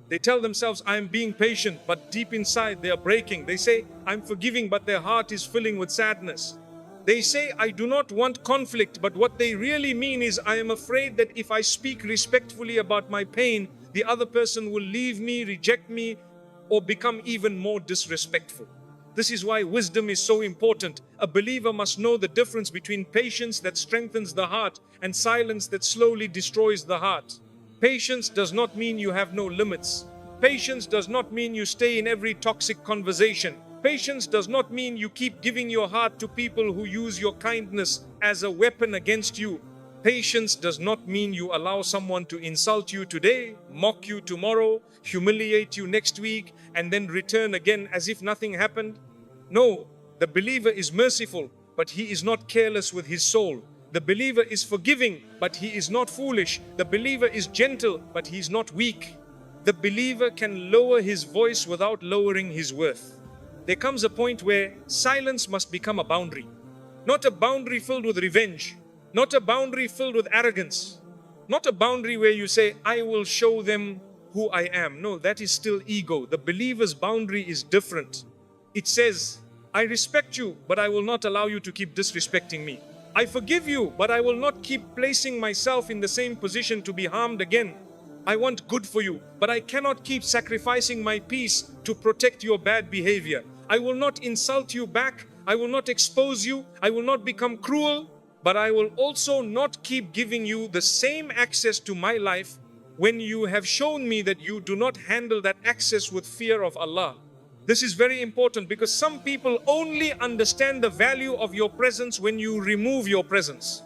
They tell themselves, I am being patient, but deep inside they are breaking. They say, I'm forgiving, but their heart is filling with sadness. They say, I do not want conflict, but what they really mean is, I am afraid that if I speak respectfully about my pain, the other person will leave me, reject me, or become even more disrespectful. This is why wisdom is so important. A believer must know the difference between patience that strengthens the heart and silence that slowly destroys the heart. Patience does not mean you have no limits. Patience does not mean you stay in every toxic conversation. Patience does not mean you keep giving your heart to people who use your kindness as a weapon against you. Patience does not mean you allow someone to insult you today, mock you tomorrow, humiliate you next week, and then return again as if nothing happened. No, the believer is merciful, but he is not careless with his soul. The believer is forgiving, but he is not foolish. The believer is gentle, but he is not weak. The believer can lower his voice without lowering his worth. There comes a point where silence must become a boundary. Not a boundary filled with revenge. Not a boundary filled with arrogance. Not a boundary where you say, I will show them who I am. No, that is still ego. The believer's boundary is different. It says, I respect you, but I will not allow you to keep disrespecting me. I forgive you, but I will not keep placing myself in the same position to be harmed again. I want good for you, but I cannot keep sacrificing my peace to protect your bad behavior. I will not insult you back. I will not expose you. I will not become cruel, but I will also not keep giving you the same access to my life when you have shown me that you do not handle that access with fear of Allah. This is very important because some people only understand the value of your presence when you remove your presence.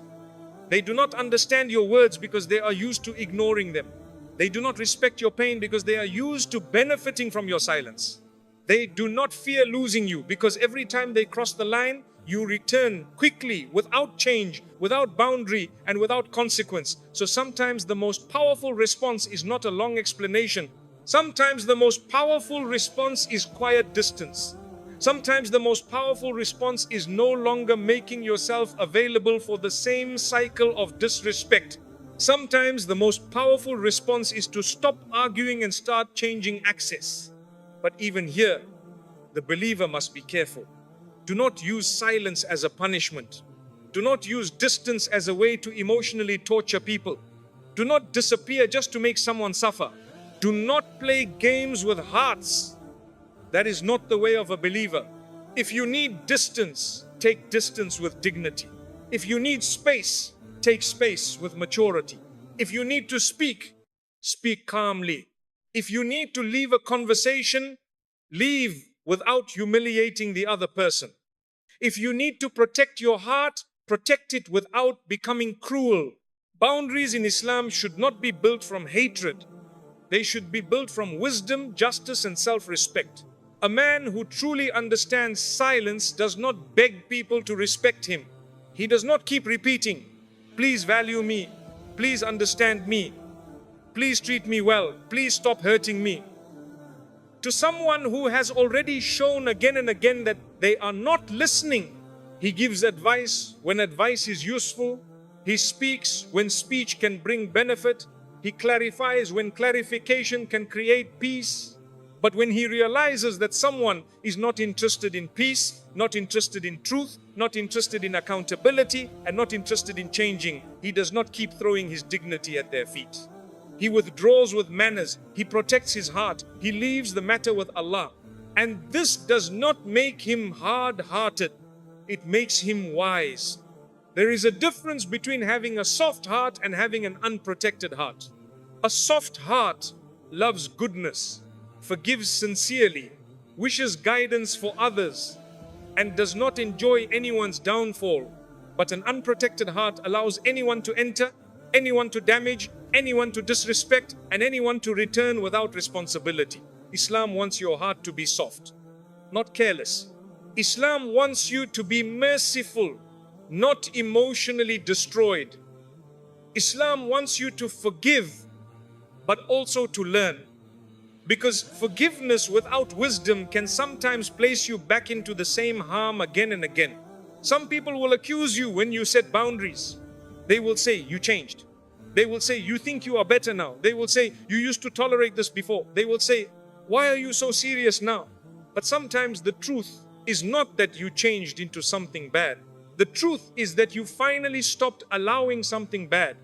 They do not understand your words because they are used to ignoring them. They do not respect your pain because they are used to benefiting from your silence. They do not fear losing you because every time they cross the line, you return quickly, without change, without boundary, and without consequence. So sometimes the most powerful response is not a long explanation. Sometimes the most powerful response is quiet distance. Sometimes the most powerful response is no longer making yourself available for the same cycle of disrespect. Sometimes the most powerful response is to stop arguing and start changing access. But even here, the believer must be careful. Do not use silence as a punishment. Do not use distance as a way to emotionally torture people. Do not disappear just to make someone suffer. Do not play games with hearts. That is not the way of a believer. If you need distance, take distance with dignity. If you need space, take space with maturity. If you need to speak, speak calmly. If you need to leave a conversation, leave without humiliating the other person. If you need to protect your heart, protect it without becoming cruel. Boundaries in Islam should not be built from hatred. They should be built from wisdom, justice, and self-respect. A man who truly understands silence does not beg people to respect him. He does not keep repeating, "Please value me. Please understand me. Please treat me well. Please stop hurting me." To someone who has already shown again and again that they are not listening, he gives advice when advice is useful. He speaks when speech can bring benefit. He clarifies when clarification can create peace. But when he realizes that someone is not interested in peace, not interested in truth, not interested in accountability, and not interested in changing, he does not keep throwing his dignity at their feet. He withdraws with manners. He protects his heart. He leaves the matter with Allah. And this does not make him hard-hearted. It makes him wise. There is a difference between having a soft heart and having an unprotected heart. A soft heart loves goodness, forgives sincerely, wishes guidance for others, and does not enjoy anyone's downfall. But an unprotected heart allows anyone to enter, anyone to damage, anyone to disrespect, and anyone to return without responsibility. Islam wants your heart to be soft, not careless. Islam wants you to be merciful, not emotionally destroyed. Islam wants you to forgive, but also to learn. Because forgiveness without wisdom can sometimes place you back into the same harm again and again. Some people will accuse you when you set boundaries. They will say, "You changed." They will say, "You think you are better now." They will say, "You used to tolerate this before." They will say, "Why are you so serious now?" But sometimes the truth is not that you changed into something bad. The truth is that you finally stopped allowing something bad.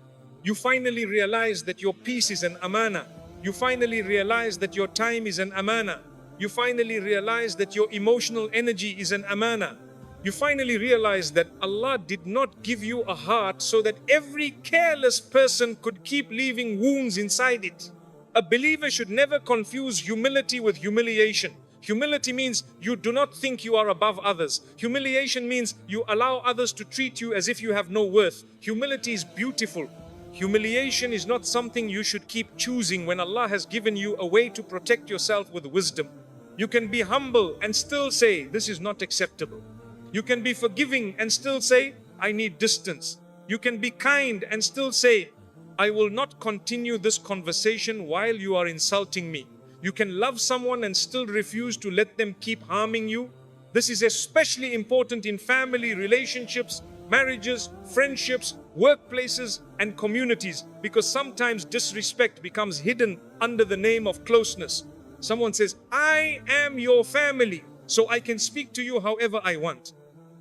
You finally realized that your peace is an amana. You finally realize that your time is an amana. You finally realize that your emotional energy is an amana. You finally realize that Allah did not give you a heart so that every careless person could keep leaving wounds inside it. A believer should never confuse humility with humiliation. Humility means you do not think you are above others. Humiliation means you allow others to treat you as if you have no worth. Humility is beautiful. Humiliation is not something you should keep choosing when Allah has given you a way to protect yourself with wisdom. You can be humble and still say, "This is not acceptable." You can be forgiving and still say, "I need distance." You can be kind and still say, "I will not continue this conversation while you are insulting me." You can love someone and still refuse to let them keep harming you. This is especially important in family relationships, marriages, friendships, workplaces, and communities, because sometimes disrespect becomes hidden under the name of closeness. Someone says, "I am your family, so I can speak to you however I want."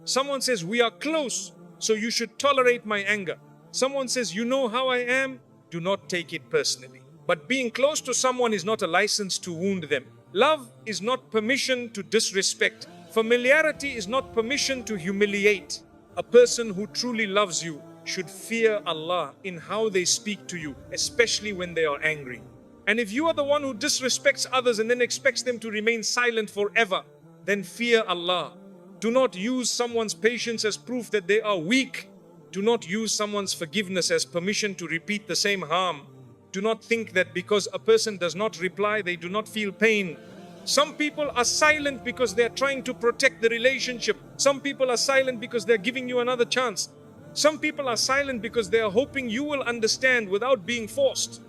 Someone says, "We are close, so you should tolerate my anger." Someone says, "You know how I am." Do not take it personally. But being close to someone is not a license to wound them. Love is not permission to disrespect. Familiarity is not permission to humiliate. A person who truly loves you should fear Allah in how they speak to you, especially when they are angry. And if you are the one who disrespects others and then expects them to remain silent forever, then fear Allah. Do not use someone's patience as proof that they are weak. Do not use someone's forgiveness as permission to repeat the same harm. Do not think that because a person does not reply, they do not feel pain. Some people are silent because they are trying to protect the relationship. Some people are silent because they are giving you another chance. Some people are silent because they are hoping you will understand without being forced.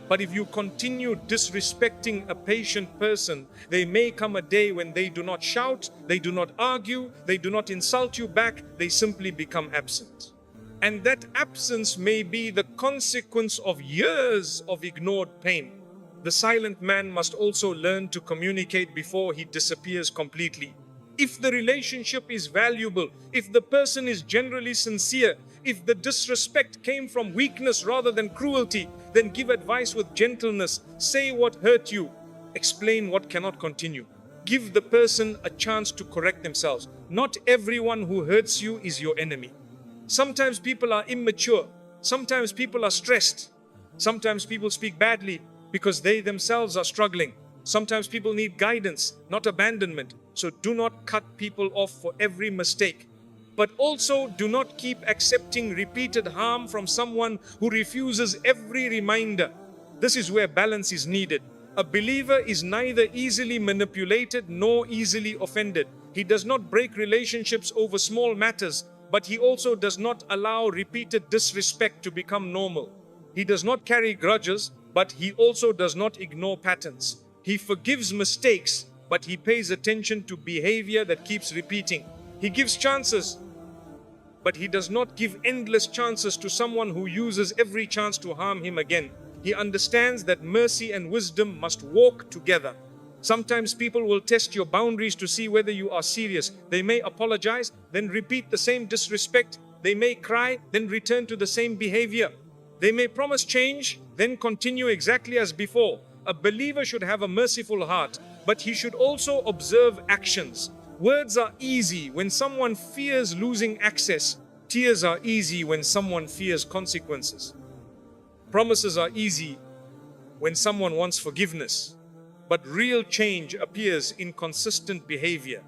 But if you continue disrespecting a patient person, there may come a day when they do not shout, they do not argue, they do not insult you back, they simply become absent. And that absence may be the consequence of years of ignored pain. The silent man must also learn to communicate before he disappears completely. If the relationship is valuable, if the person is generally sincere, if the disrespect came from weakness rather than cruelty, then give advice with gentleness, say what hurt you, explain what cannot continue. Give the person a chance to correct themselves. Not everyone who hurts you is your enemy. Sometimes people are immature, sometimes people are stressed, sometimes people speak badly because they themselves are struggling. Sometimes people need guidance, not abandonment. So do not cut people off for every mistake. But also do not keep accepting repeated harm from someone who refuses every reminder. This is where balance is needed. A believer is neither easily manipulated nor easily offended. He does not break relationships over small matters, but he also does not allow repeated disrespect to become normal. He does not carry grudges, but he also does not ignore patterns. He forgives mistakes, but he pays attention to behavior that keeps repeating. He gives chances, but he does not give endless chances to someone who uses every chance to harm him again. He understands that mercy and wisdom must walk together. Sometimes people will test your boundaries to see whether you are serious. They may apologize, then repeat the same disrespect. They may cry, then return to the same behavior. They may promise change, then continue exactly as before. A believer should have a merciful heart, but he should also observe actions. Words are easy when someone fears losing access. Tears are easy when someone fears consequences. Promises are easy when someone wants forgiveness. But real change appears in consistent behavior.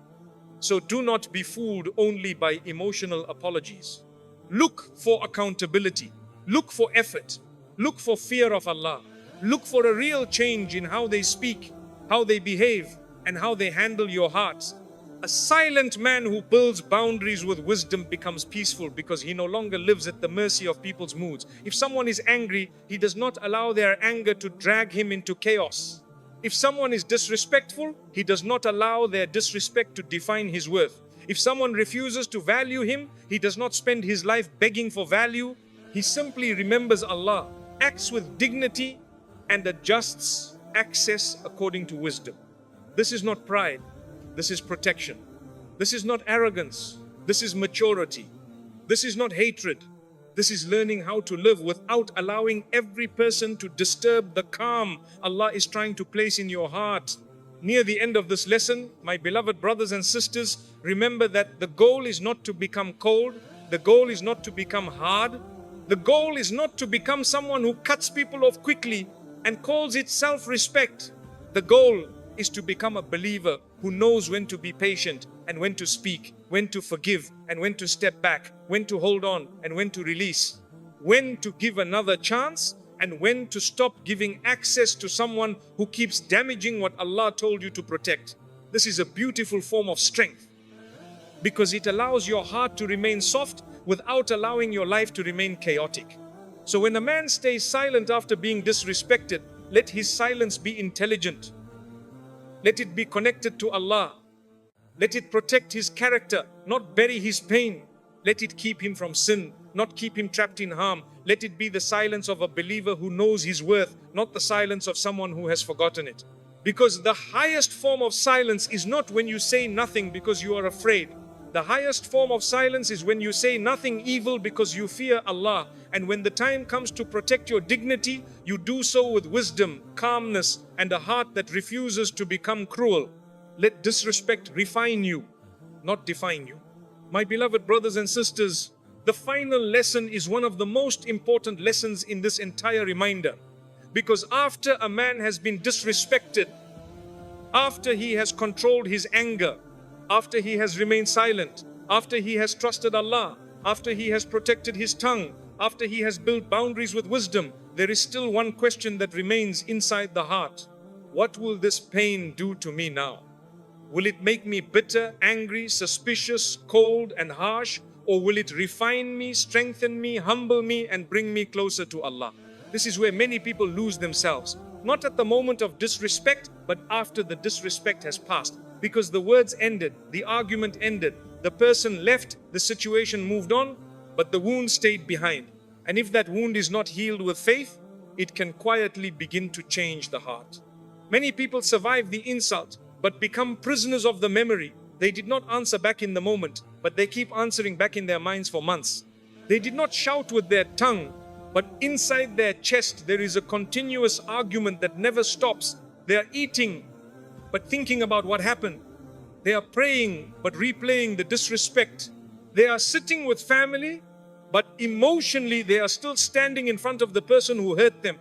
So do not be fooled only by emotional apologies. Look for accountability. Look for effort. Look for fear of Allah. Look for a real change in how they speak, how they behave, and how they handle your hearts. A silent man who builds boundaries with wisdom becomes peaceful because he no longer lives at the mercy of people's moods. If someone is angry, he does not allow their anger to drag him into chaos. If someone is disrespectful, he does not allow their disrespect to define his worth. If someone refuses to value him, he does not spend his life begging for value. He simply remembers Allah, acts with dignity, and adjusts access according to wisdom. This is not pride. This is protection. This is not arrogance. This is maturity. This is not hatred. This is learning how to live without allowing every person to disturb the calm Allah is trying to place in your heart. Near the end of this lesson, my beloved brothers and sisters, remember that the goal is not to become cold. The goal is not to become hard. The goal is not to become someone who cuts people off quickly and calls it self-respect. The goal is to become a believer who knows when to be patient and when to speak, when to forgive and when to step back, when to hold on and when to release, when to give another chance and when to stop giving access to someone who keeps damaging what Allah told you to protect. This is a beautiful form of strength because it allows your heart to remain soft without allowing your life to remain chaotic. So when a man stays silent after being disrespected, let his silence be intelligent. Let it be connected to Allah. Let it protect his character, not bury his pain. Let it keep him from sin, not keep him trapped in harm. Let it be the silence of a believer who knows his worth, not the silence of someone who has forgotten it. Because the highest form of silence is not when you say nothing because you are afraid. The highest form of silence is when you say nothing evil because you fear Allah. And when the time comes to protect your dignity, you do so with wisdom, calmness, and a heart that refuses to become cruel. Let disrespect refine you, not define you. My beloved brothers and sisters, the final lesson is one of the most important lessons in this entire reminder. Because after a man has been disrespected, after he has controlled his anger, after he has remained silent, after he has trusted Allah, after he has protected his tongue, after he has built boundaries with wisdom, there is still one question that remains inside the heart. What will this pain do to me now? Will it make me bitter, angry, suspicious, cold, and harsh? Or will it refine me, strengthen me, humble me, and bring me closer to Allah? This is where many people lose themselves. Not at the moment of disrespect, but after the disrespect has passed. Because the words ended, the argument ended, the person left, the situation moved on, but the wound stayed behind. And if that wound is not healed with faith, it can quietly begin to change the heart. Many people survive the insult, but become prisoners of the memory. They did not answer back in the moment, but they keep answering back in their minds for months. They did not shout with their tongue, but inside their chest there is a continuous argument that never stops. They are eating, but thinking about what happened. They are praying, but replaying the disrespect. They are sitting with family, but emotionally they are still standing in front of the person who hurt them.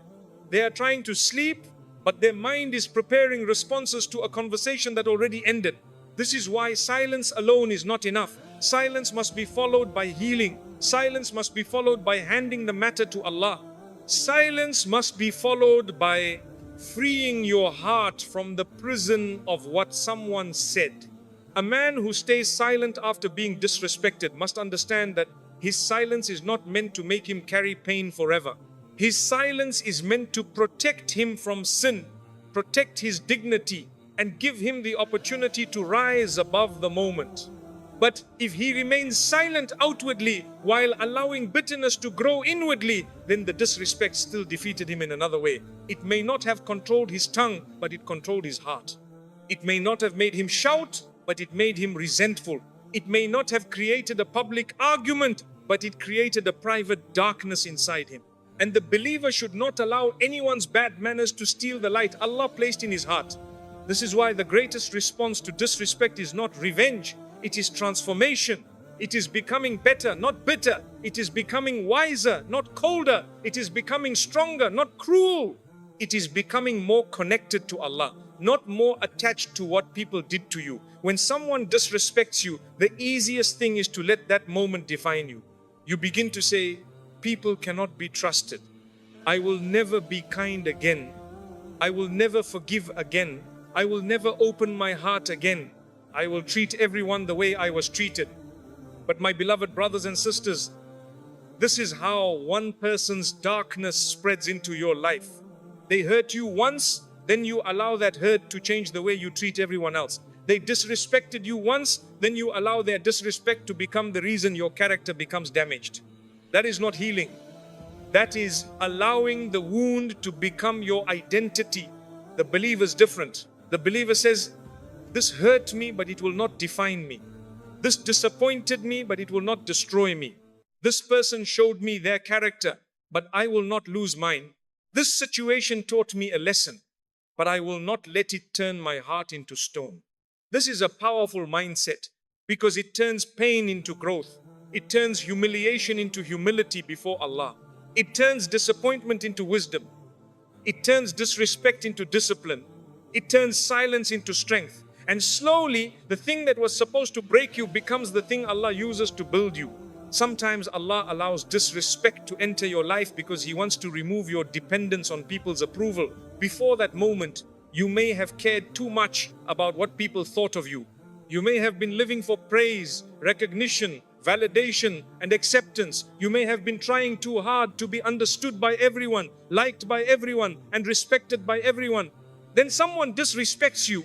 They are trying to sleep, but their mind is preparing responses to a conversation that already ended. This is why silence alone is not enough. Silence must be followed by healing. Silence must be followed by handing the matter to Allah. Silence must be followed by freeing your heart from the prison of what someone said. A man who stays silent after being disrespected must understand that his silence is not meant to make him carry pain forever. His silence is meant to protect him from sin, protect his dignity, and give him the opportunity to rise above the moment. But if he remains silent outwardly while allowing bitterness to grow inwardly, then the disrespect still defeated him in another way. It may not have controlled his tongue, but it controlled his heart. It may not have made him shout, but it made him resentful. It may not have created a public argument, but it created a private darkness inside him. And the believer should not allow anyone's bad manners to steal the light Allah placed in his heart. This is why the greatest response to disrespect is not revenge. It is transformation. It is becoming better, not bitter. It is becoming wiser, not colder. It is becoming stronger, not cruel. It is becoming more connected to Allah, not more attached to what people did to you. When someone disrespects you, the easiest thing is to let that moment define you. You begin to say, people cannot be trusted. I will never be kind again. I will never forgive again. I will never open my heart again. I will treat everyone the way I was treated. But my beloved brothers and sisters, this is how one person's darkness spreads into your life. They hurt you once, then you allow that hurt to change the way you treat everyone else. They disrespected you once, then you allow their disrespect to become the reason your character becomes damaged. That is not healing. That is allowing the wound to become your identity. The believer is different. The believer says, this hurt me, but it will not define me. This disappointed me, but it will not destroy me. This person showed me their character, but I will not lose mine. This situation taught me a lesson, but I will not let it turn my heart into stone. This is a powerful mindset because it turns pain into growth. It turns humiliation into humility before Allah. It turns disappointment into wisdom. It turns disrespect into discipline. It turns silence into strength. And slowly, the thing that was supposed to break you becomes the thing Allah uses to build you. Sometimes Allah allows disrespect to enter your life because He wants to remove your dependence on people's approval. Before that moment, you may have cared too much about what people thought of you. You may have been living for praise, recognition, validation, and acceptance. You may have been trying too hard to be understood by everyone, liked by everyone, and respected by everyone. Then someone disrespects you,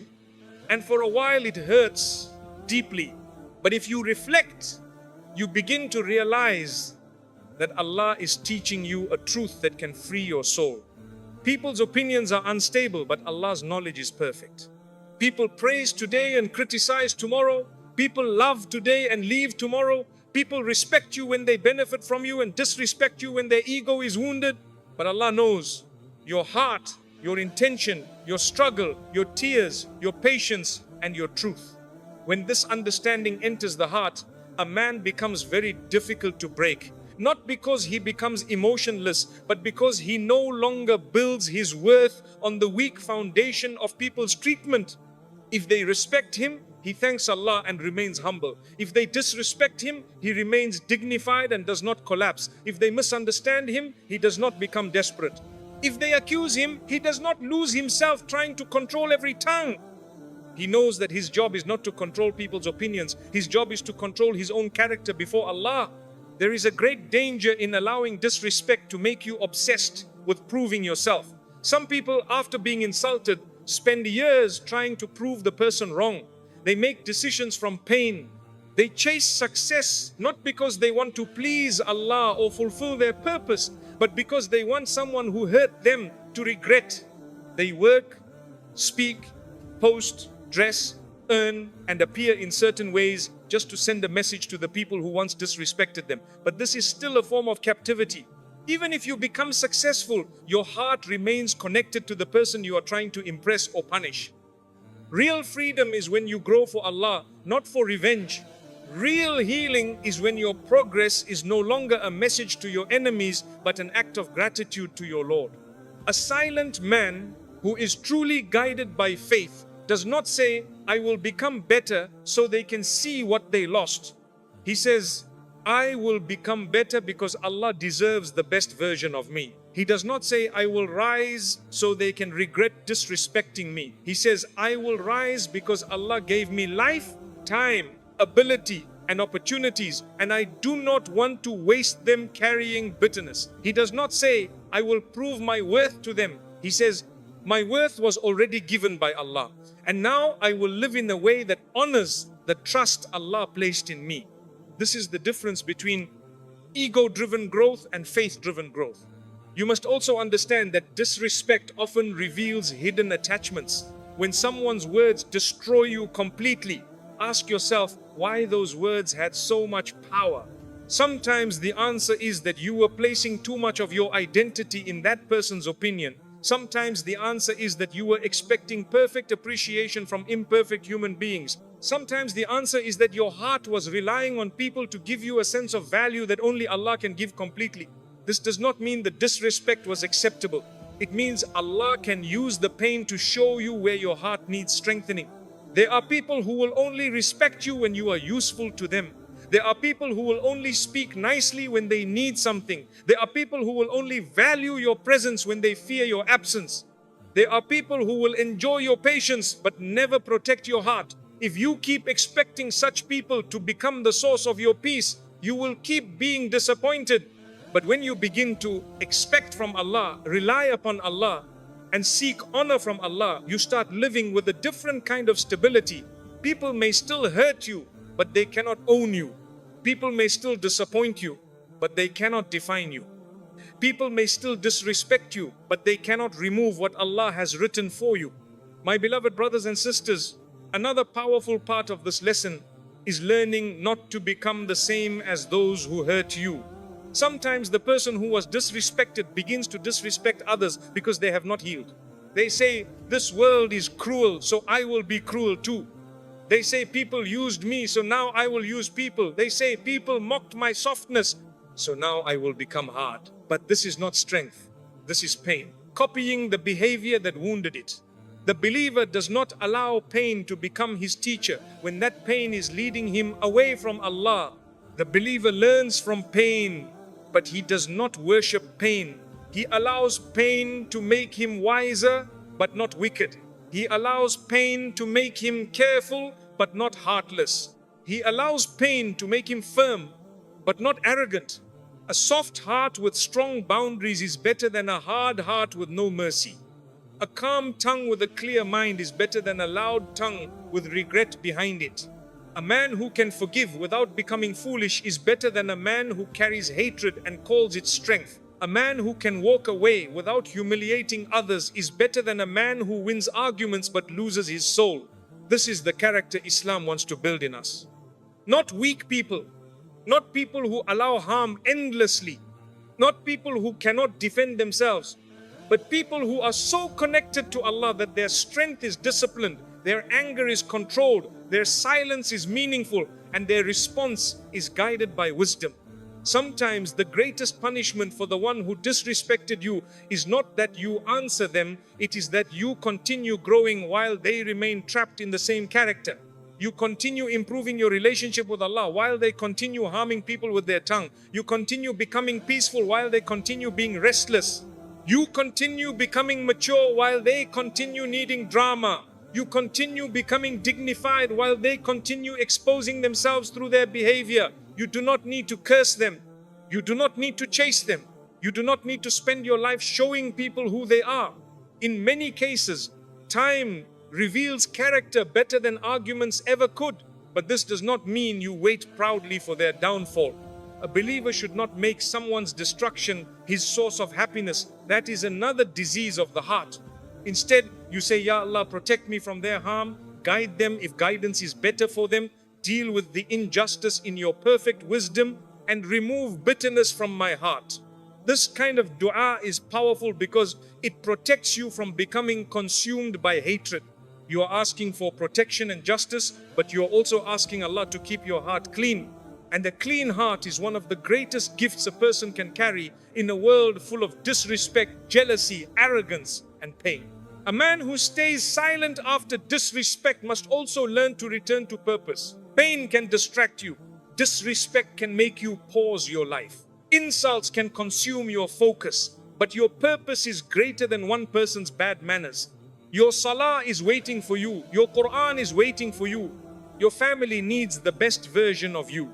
and for a while it hurts deeply. But if you reflect, you begin to realize that Allah is teaching you a truth that can free your soul. People's opinions are unstable, but Allah's knowledge is perfect. People praise today and criticize tomorrow. People love today and leave tomorrow. People respect you when they benefit from you and disrespect you when their ego is wounded. But Allah knows your heart, your intention, your struggle, your tears, your patience, and your truth. When this understanding enters the heart, a man becomes very difficult to break. Not because he becomes emotionless, but because he no longer builds his worth on the weak foundation of people's treatment. If they respect him, he thanks Allah and remains humble. If they disrespect him, he remains dignified and does not collapse. If they misunderstand him, he does not become desperate. If they accuse him, he does not lose himself trying to control every tongue. He knows that his job is not to control people's opinions. His job is to control his own character before Allah. There is a great danger in allowing disrespect to make you obsessed. with proving yourself. Some people, after being insulted, spend years trying to prove the person wrong. They make decisions from pain. They chase success not because they want to please Allah or fulfill their purpose, but because they want someone who hurt them to regret. They work, speak, post, dress, earn, and appear in certain ways just to send a message to the people who once disrespected them. But this is still a form of captivity. Even if you become successful, your heart remains connected to the person you are trying to impress or punish. Real freedom is when you grow for Allah, not for revenge. Real healing is when your progress is no longer a message to your enemies, but an act of gratitude to your Lord. A silent man who is truly guided by faith does not say, I will become better so they can see what they lost. He says, I will become better because Allah deserves the best version of me. He does not say, I will rise so they can regret disrespecting me. He says, I will rise because Allah gave me life, time, ability, and opportunities, and I do not want to waste them carrying bitterness. He does not say, I will prove my worth to them. He says, my worth was already given by Allah, and now I will live in a way that honors the trust Allah placed in me. This is the difference between ego-driven growth and faith-driven growth. You must also understand that disrespect often reveals hidden attachments. When someone's words destroy you completely, ask yourself why those words had so much power. Sometimes the answer is that you were placing too much of your identity in that person's opinion. Sometimes the answer is that you were expecting perfect appreciation from imperfect human beings. Sometimes the answer is that your heart was relying on people to give you a sense of value that only Allah can give completely. This does not mean the disrespect was acceptable. It means Allah can use the pain to show you where your heart needs strengthening. There are people who will only respect you when you are useful to them. There are people who will only speak nicely when they need something. There are people who will only value your presence when they fear your absence. There are people who will enjoy your patience but never protect your heart. If you keep expecting such people to become the source of your peace, you will keep being disappointed. But when you begin to expect from Allah, rely upon Allah, and seek honor from Allah, you start living with a different kind of stability. People may still hurt you, but they cannot own you. People may still disappoint you, but they cannot define you. People may still disrespect you, but they cannot remove what Allah has written for you. My beloved brothers and sisters, another powerful part of this lesson is learning not to become the same as those who hurt you. Sometimes the person who was disrespected begins to disrespect others because they have not healed. They say, this world is cruel, so I will be cruel too. They say, people used me, so now I will use people. They say, people mocked my softness, so now I will become hard. But this is not strength. This is pain. Copying the behavior that wounded it. The believer does not allow pain to become his teacher when that pain is leading him away from Allah. The believer learns from pain, but he does not worship pain. He allows pain to make him wiser, but not wicked. He allows pain to make him careful, but not heartless. He allows pain to make him firm, but not arrogant. A soft heart with strong boundaries is better than a hard heart with no mercy. A calm tongue with a clear mind is better than a loud tongue with regret behind it. A man who can forgive without becoming foolish is better than a man who carries hatred and calls it strength. A man who can walk away without humiliating others is better than a man who wins arguments but loses his soul. This is the character Islam wants to build in us. Not weak people, not people who allow harm endlessly, not people who cannot defend themselves, but people who are so connected to Allah that their strength is disciplined, their anger is controlled, their silence is meaningful, and their response is guided by wisdom. Sometimes the greatest punishment for the one who disrespected you is not that you answer them, it is that you continue growing while they remain trapped in the same character. You continue improving your relationship with Allah while they continue harming people with their tongue. You continue becoming peaceful while they continue being restless. You continue becoming mature while they continue needing drama. You continue becoming dignified while they continue exposing themselves through their behavior. You do not need to curse them. You do not need to chase them. You do not need to spend your life showing people who they are. In many cases, time reveals character better than arguments ever could. But this does not mean you wait proudly for their downfall. A believer should not make someone's destruction his source of happiness. That is another disease of the heart. Instead, you say, Ya Allah, protect me from their harm. Guide them if guidance is better for them. Deal with the injustice in your perfect wisdom and remove bitterness from my heart. This kind of dua is powerful because it protects you from becoming consumed by hatred. You are asking for protection and justice, but you are also asking Allah to keep your heart clean. And a clean heart is one of the greatest gifts a person can carry in a world full of disrespect, jealousy, arrogance, and pain. A man who stays silent after disrespect must also learn to return to purpose. Pain can distract you. Disrespect can make you pause your life. Insults can consume your focus. But your purpose is greater than one person's bad manners. Your salah is waiting for you. Your Quran is waiting for you. Your family needs the best version of you.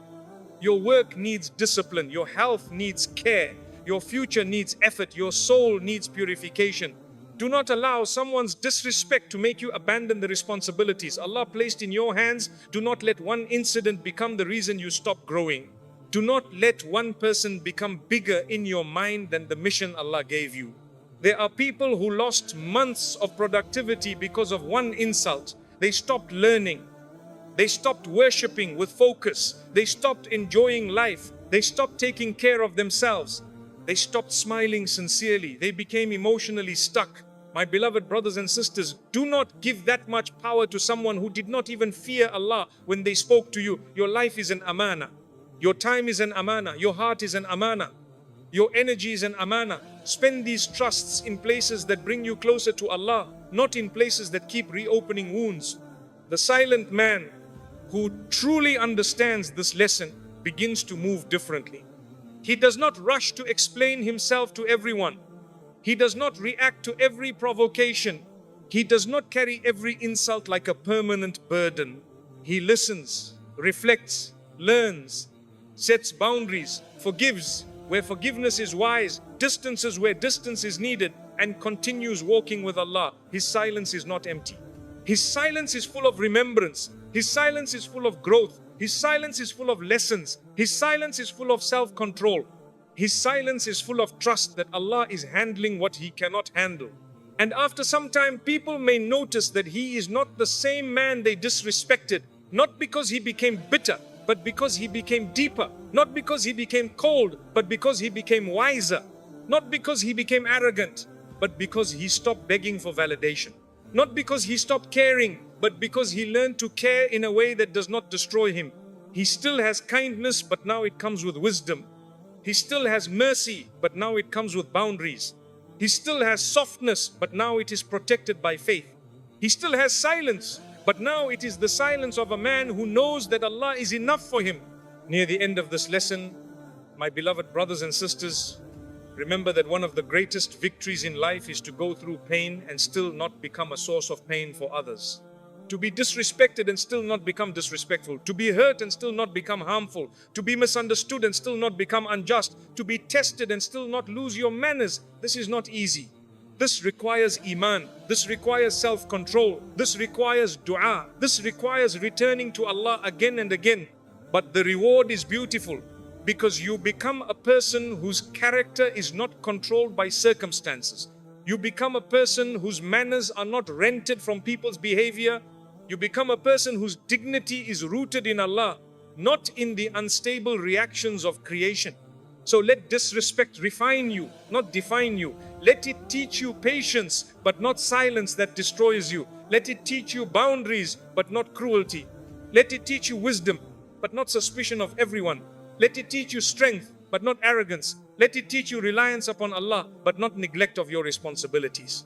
Your work needs discipline. Your health needs care. Your future needs effort. Your soul needs purification. Do not allow someone's disrespect to make you abandon the responsibilities Allah placed in your hands. Do not let one incident become the reason you stop growing. Do not let one person become bigger in your mind than the mission Allah gave you. There are people who lost months of productivity because of one insult. They stopped learning. They stopped worshipping with focus. They stopped enjoying life. They stopped taking care of themselves. They stopped smiling sincerely. They became emotionally stuck. My beloved brothers and sisters, do not give that much power to someone who did not even fear Allah when they spoke to you. Your life is an amana. Your time is an amana. Your heart is an amana. Your energy is an amana. Spend these trusts in places that bring you closer to Allah, not in places that keep reopening wounds. The silent man who truly understands this lesson begins to move differently. He does not rush to explain himself to everyone. He does not react to every provocation. He does not carry every insult like a permanent burden. He listens, reflects, learns, sets boundaries, forgives where forgiveness is wise, distances where distance is needed, and continues walking with Allah. His silence is not empty. His silence is full of remembrance. His silence is full of growth. His silence is full of lessons. His silence is full of self-control. His silence is full of trust that Allah is handling what he cannot handle. And after some time, people may notice that he is not the same man they disrespected, not because he became bitter, but because he became deeper. Not because he became cold, but because he became wiser. Not because he became arrogant, but because he stopped begging for validation. Not because he stopped caring, but because he learned to care in a way that does not destroy him. He still has kindness, but now it comes with wisdom. He still has mercy, but now it comes with boundaries. He still has softness, but now it is protected by faith. He still has silence, but now it is the silence of a man who knows that Allah is enough for him. Near the end of this lesson, my beloved brothers and sisters, remember that one of the greatest victories in life is to go through pain and still not become a source of pain for others. To be disrespected and still not become disrespectful. To be hurt and still not become harmful. To be misunderstood and still not become unjust. To be tested and still not lose your manners. This is not easy. This requires iman. This requires self-control. This requires dua. This requires returning to Allah again and again. But the reward is beautiful because you become a person whose character is not controlled by circumstances. You become a person whose manners are not rented from people's behavior. You become a person whose dignity is rooted in Allah, not in the unstable reactions of creation. So let disrespect refine you, not define you. Let it teach you patience, but not silence that destroys you. Let it teach you boundaries, but not cruelty. Let it teach you wisdom, but not suspicion of everyone. Let it teach you strength, but not arrogance. Let it teach you reliance upon Allah, but not neglect of your responsibilities.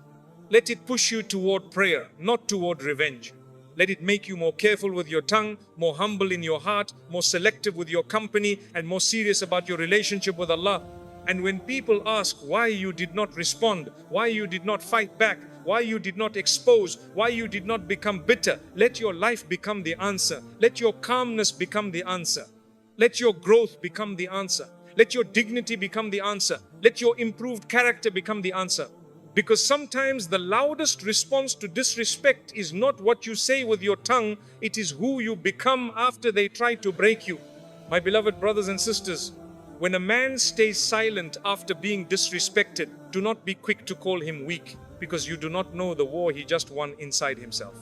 Let it push you toward prayer, not toward revenge. Let it make you more careful with your tongue, more humble in your heart, more selective with your company, and more serious about your relationship with Allah. And when people ask why you did not respond, why you did not fight back, why you did not expose, why you did not become bitter, let your life become the answer. Let your calmness become the answer. Let your growth become the answer. Let your dignity become the answer. Let your improved character become the answer. Because sometimes the loudest response to disrespect is not what you say with your tongue, it is who you become after they try to break you. My beloved brothers and sisters, when a man stays silent after being disrespected, do not be quick to call him weak, because you do not know the war he just won inside himself.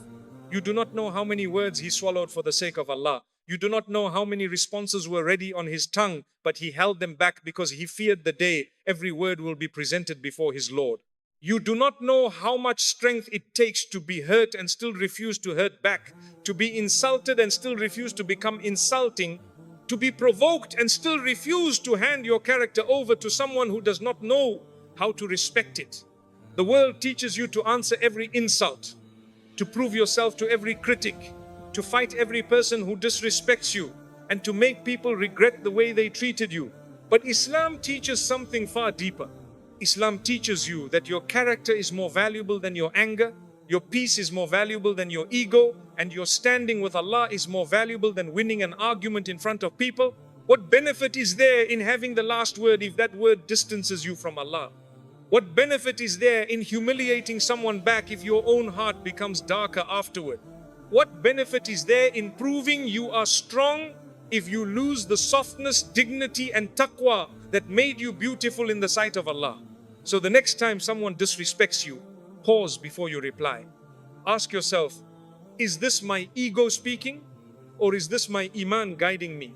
You do not know how many words he swallowed for the sake of Allah. You do not know how many responses were ready on his tongue, but he held them back because he feared the day every word will be presented before his Lord. You do not know how much strength it takes to be hurt and still refuse to hurt back, to be insulted and still refuse to become insulting, to be provoked and still refuse to hand your character over to someone who does not know how to respect it. The world teaches you to answer every insult, to prove yourself to every critic, to fight every person who disrespects you, and to make people regret the way they treated you. But Islam teaches something far deeper. Islam teaches you that your character is more valuable than your anger, your peace is more valuable than your ego, and your standing with Allah is more valuable than winning an argument in front of people. What benefit is there in having the last word if that word distances you from Allah? What benefit is there in humiliating someone back if your own heart becomes darker afterward? What benefit is there in proving you are strong if you lose the softness, dignity, and taqwa that made you beautiful in the sight of Allah? So the next time someone disrespects you, pause before you reply. Ask yourself, is this my ego speaking, or is this my iman guiding me?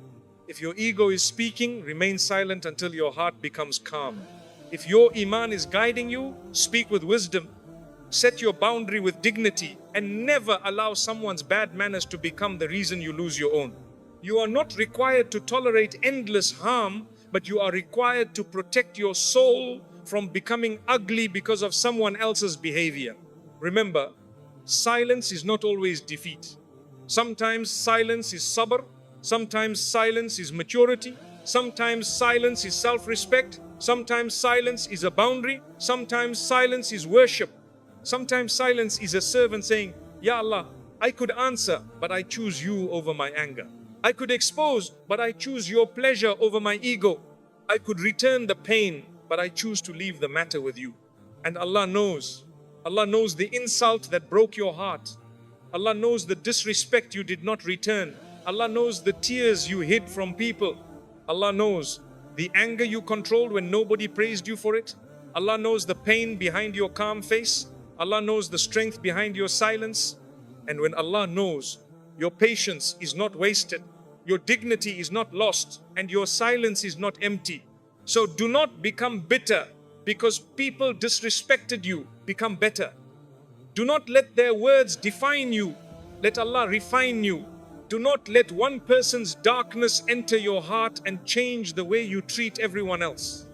If your ego is speaking, remain silent until your heart becomes calm. If your iman is guiding you, speak with wisdom. Set your boundary with dignity and never allow someone's bad manners to become the reason you lose your own. You are not required to tolerate endless harm, but you are required to protect your soul from becoming ugly because of someone else's behavior. Remember, silence is not always defeat. Sometimes silence is sabr, sometimes silence is maturity, sometimes silence is self-respect, sometimes silence is a boundary, sometimes silence is worship, sometimes silence is a servant saying, Ya Allah, I could answer, but I choose you over my anger. I could expose, but I choose your pleasure over my ego. I could return the pain, but I choose to leave the matter with you. And Allah knows the insult that broke your heart. Allah knows the disrespect you did not return. Allah knows the tears you hid from people. Allah knows the anger you controlled when nobody praised you for it. Allah knows the pain behind your calm face. Allah knows the strength behind your silence. And when Allah knows, your patience is not wasted, your dignity is not lost, and your silence is not empty. So do not become bitter because people disrespected you. Become better. Do not let their words define you. Let Allah refine you. Do not let one person's darkness enter your heart and change the way you treat everyone else.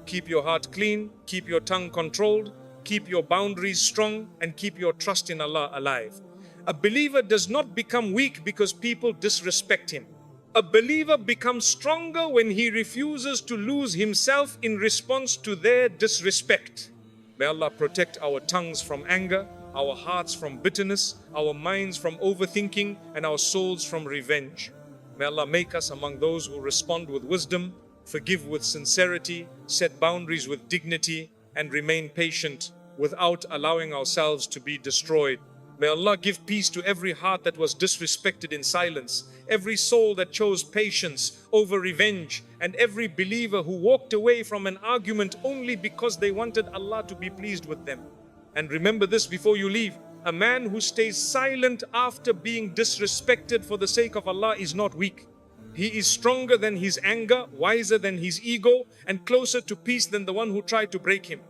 Keep your heart clean, keep your tongue controlled, keep your boundaries strong, and keep your trust in Allah alive. A believer does not become weak because people disrespect him. A believer becomes stronger when he refuses to lose himself in response to their disrespect. May Allah protect our tongues from anger, our hearts from bitterness, our minds from overthinking, and our souls from revenge. May Allah make us among those who respond with wisdom, forgive with sincerity, set boundaries with dignity, and remain patient without allowing ourselves to be destroyed. May Allah give peace to every heart that was disrespected in silence, every soul that chose patience over revenge, and every believer who walked away from an argument only because they wanted Allah to be pleased with them. And remember this before you leave: a man who stays silent after being disrespected for the sake of Allah is not weak. He is stronger than his anger, wiser than his ego, and closer to peace than the one who tried to break him.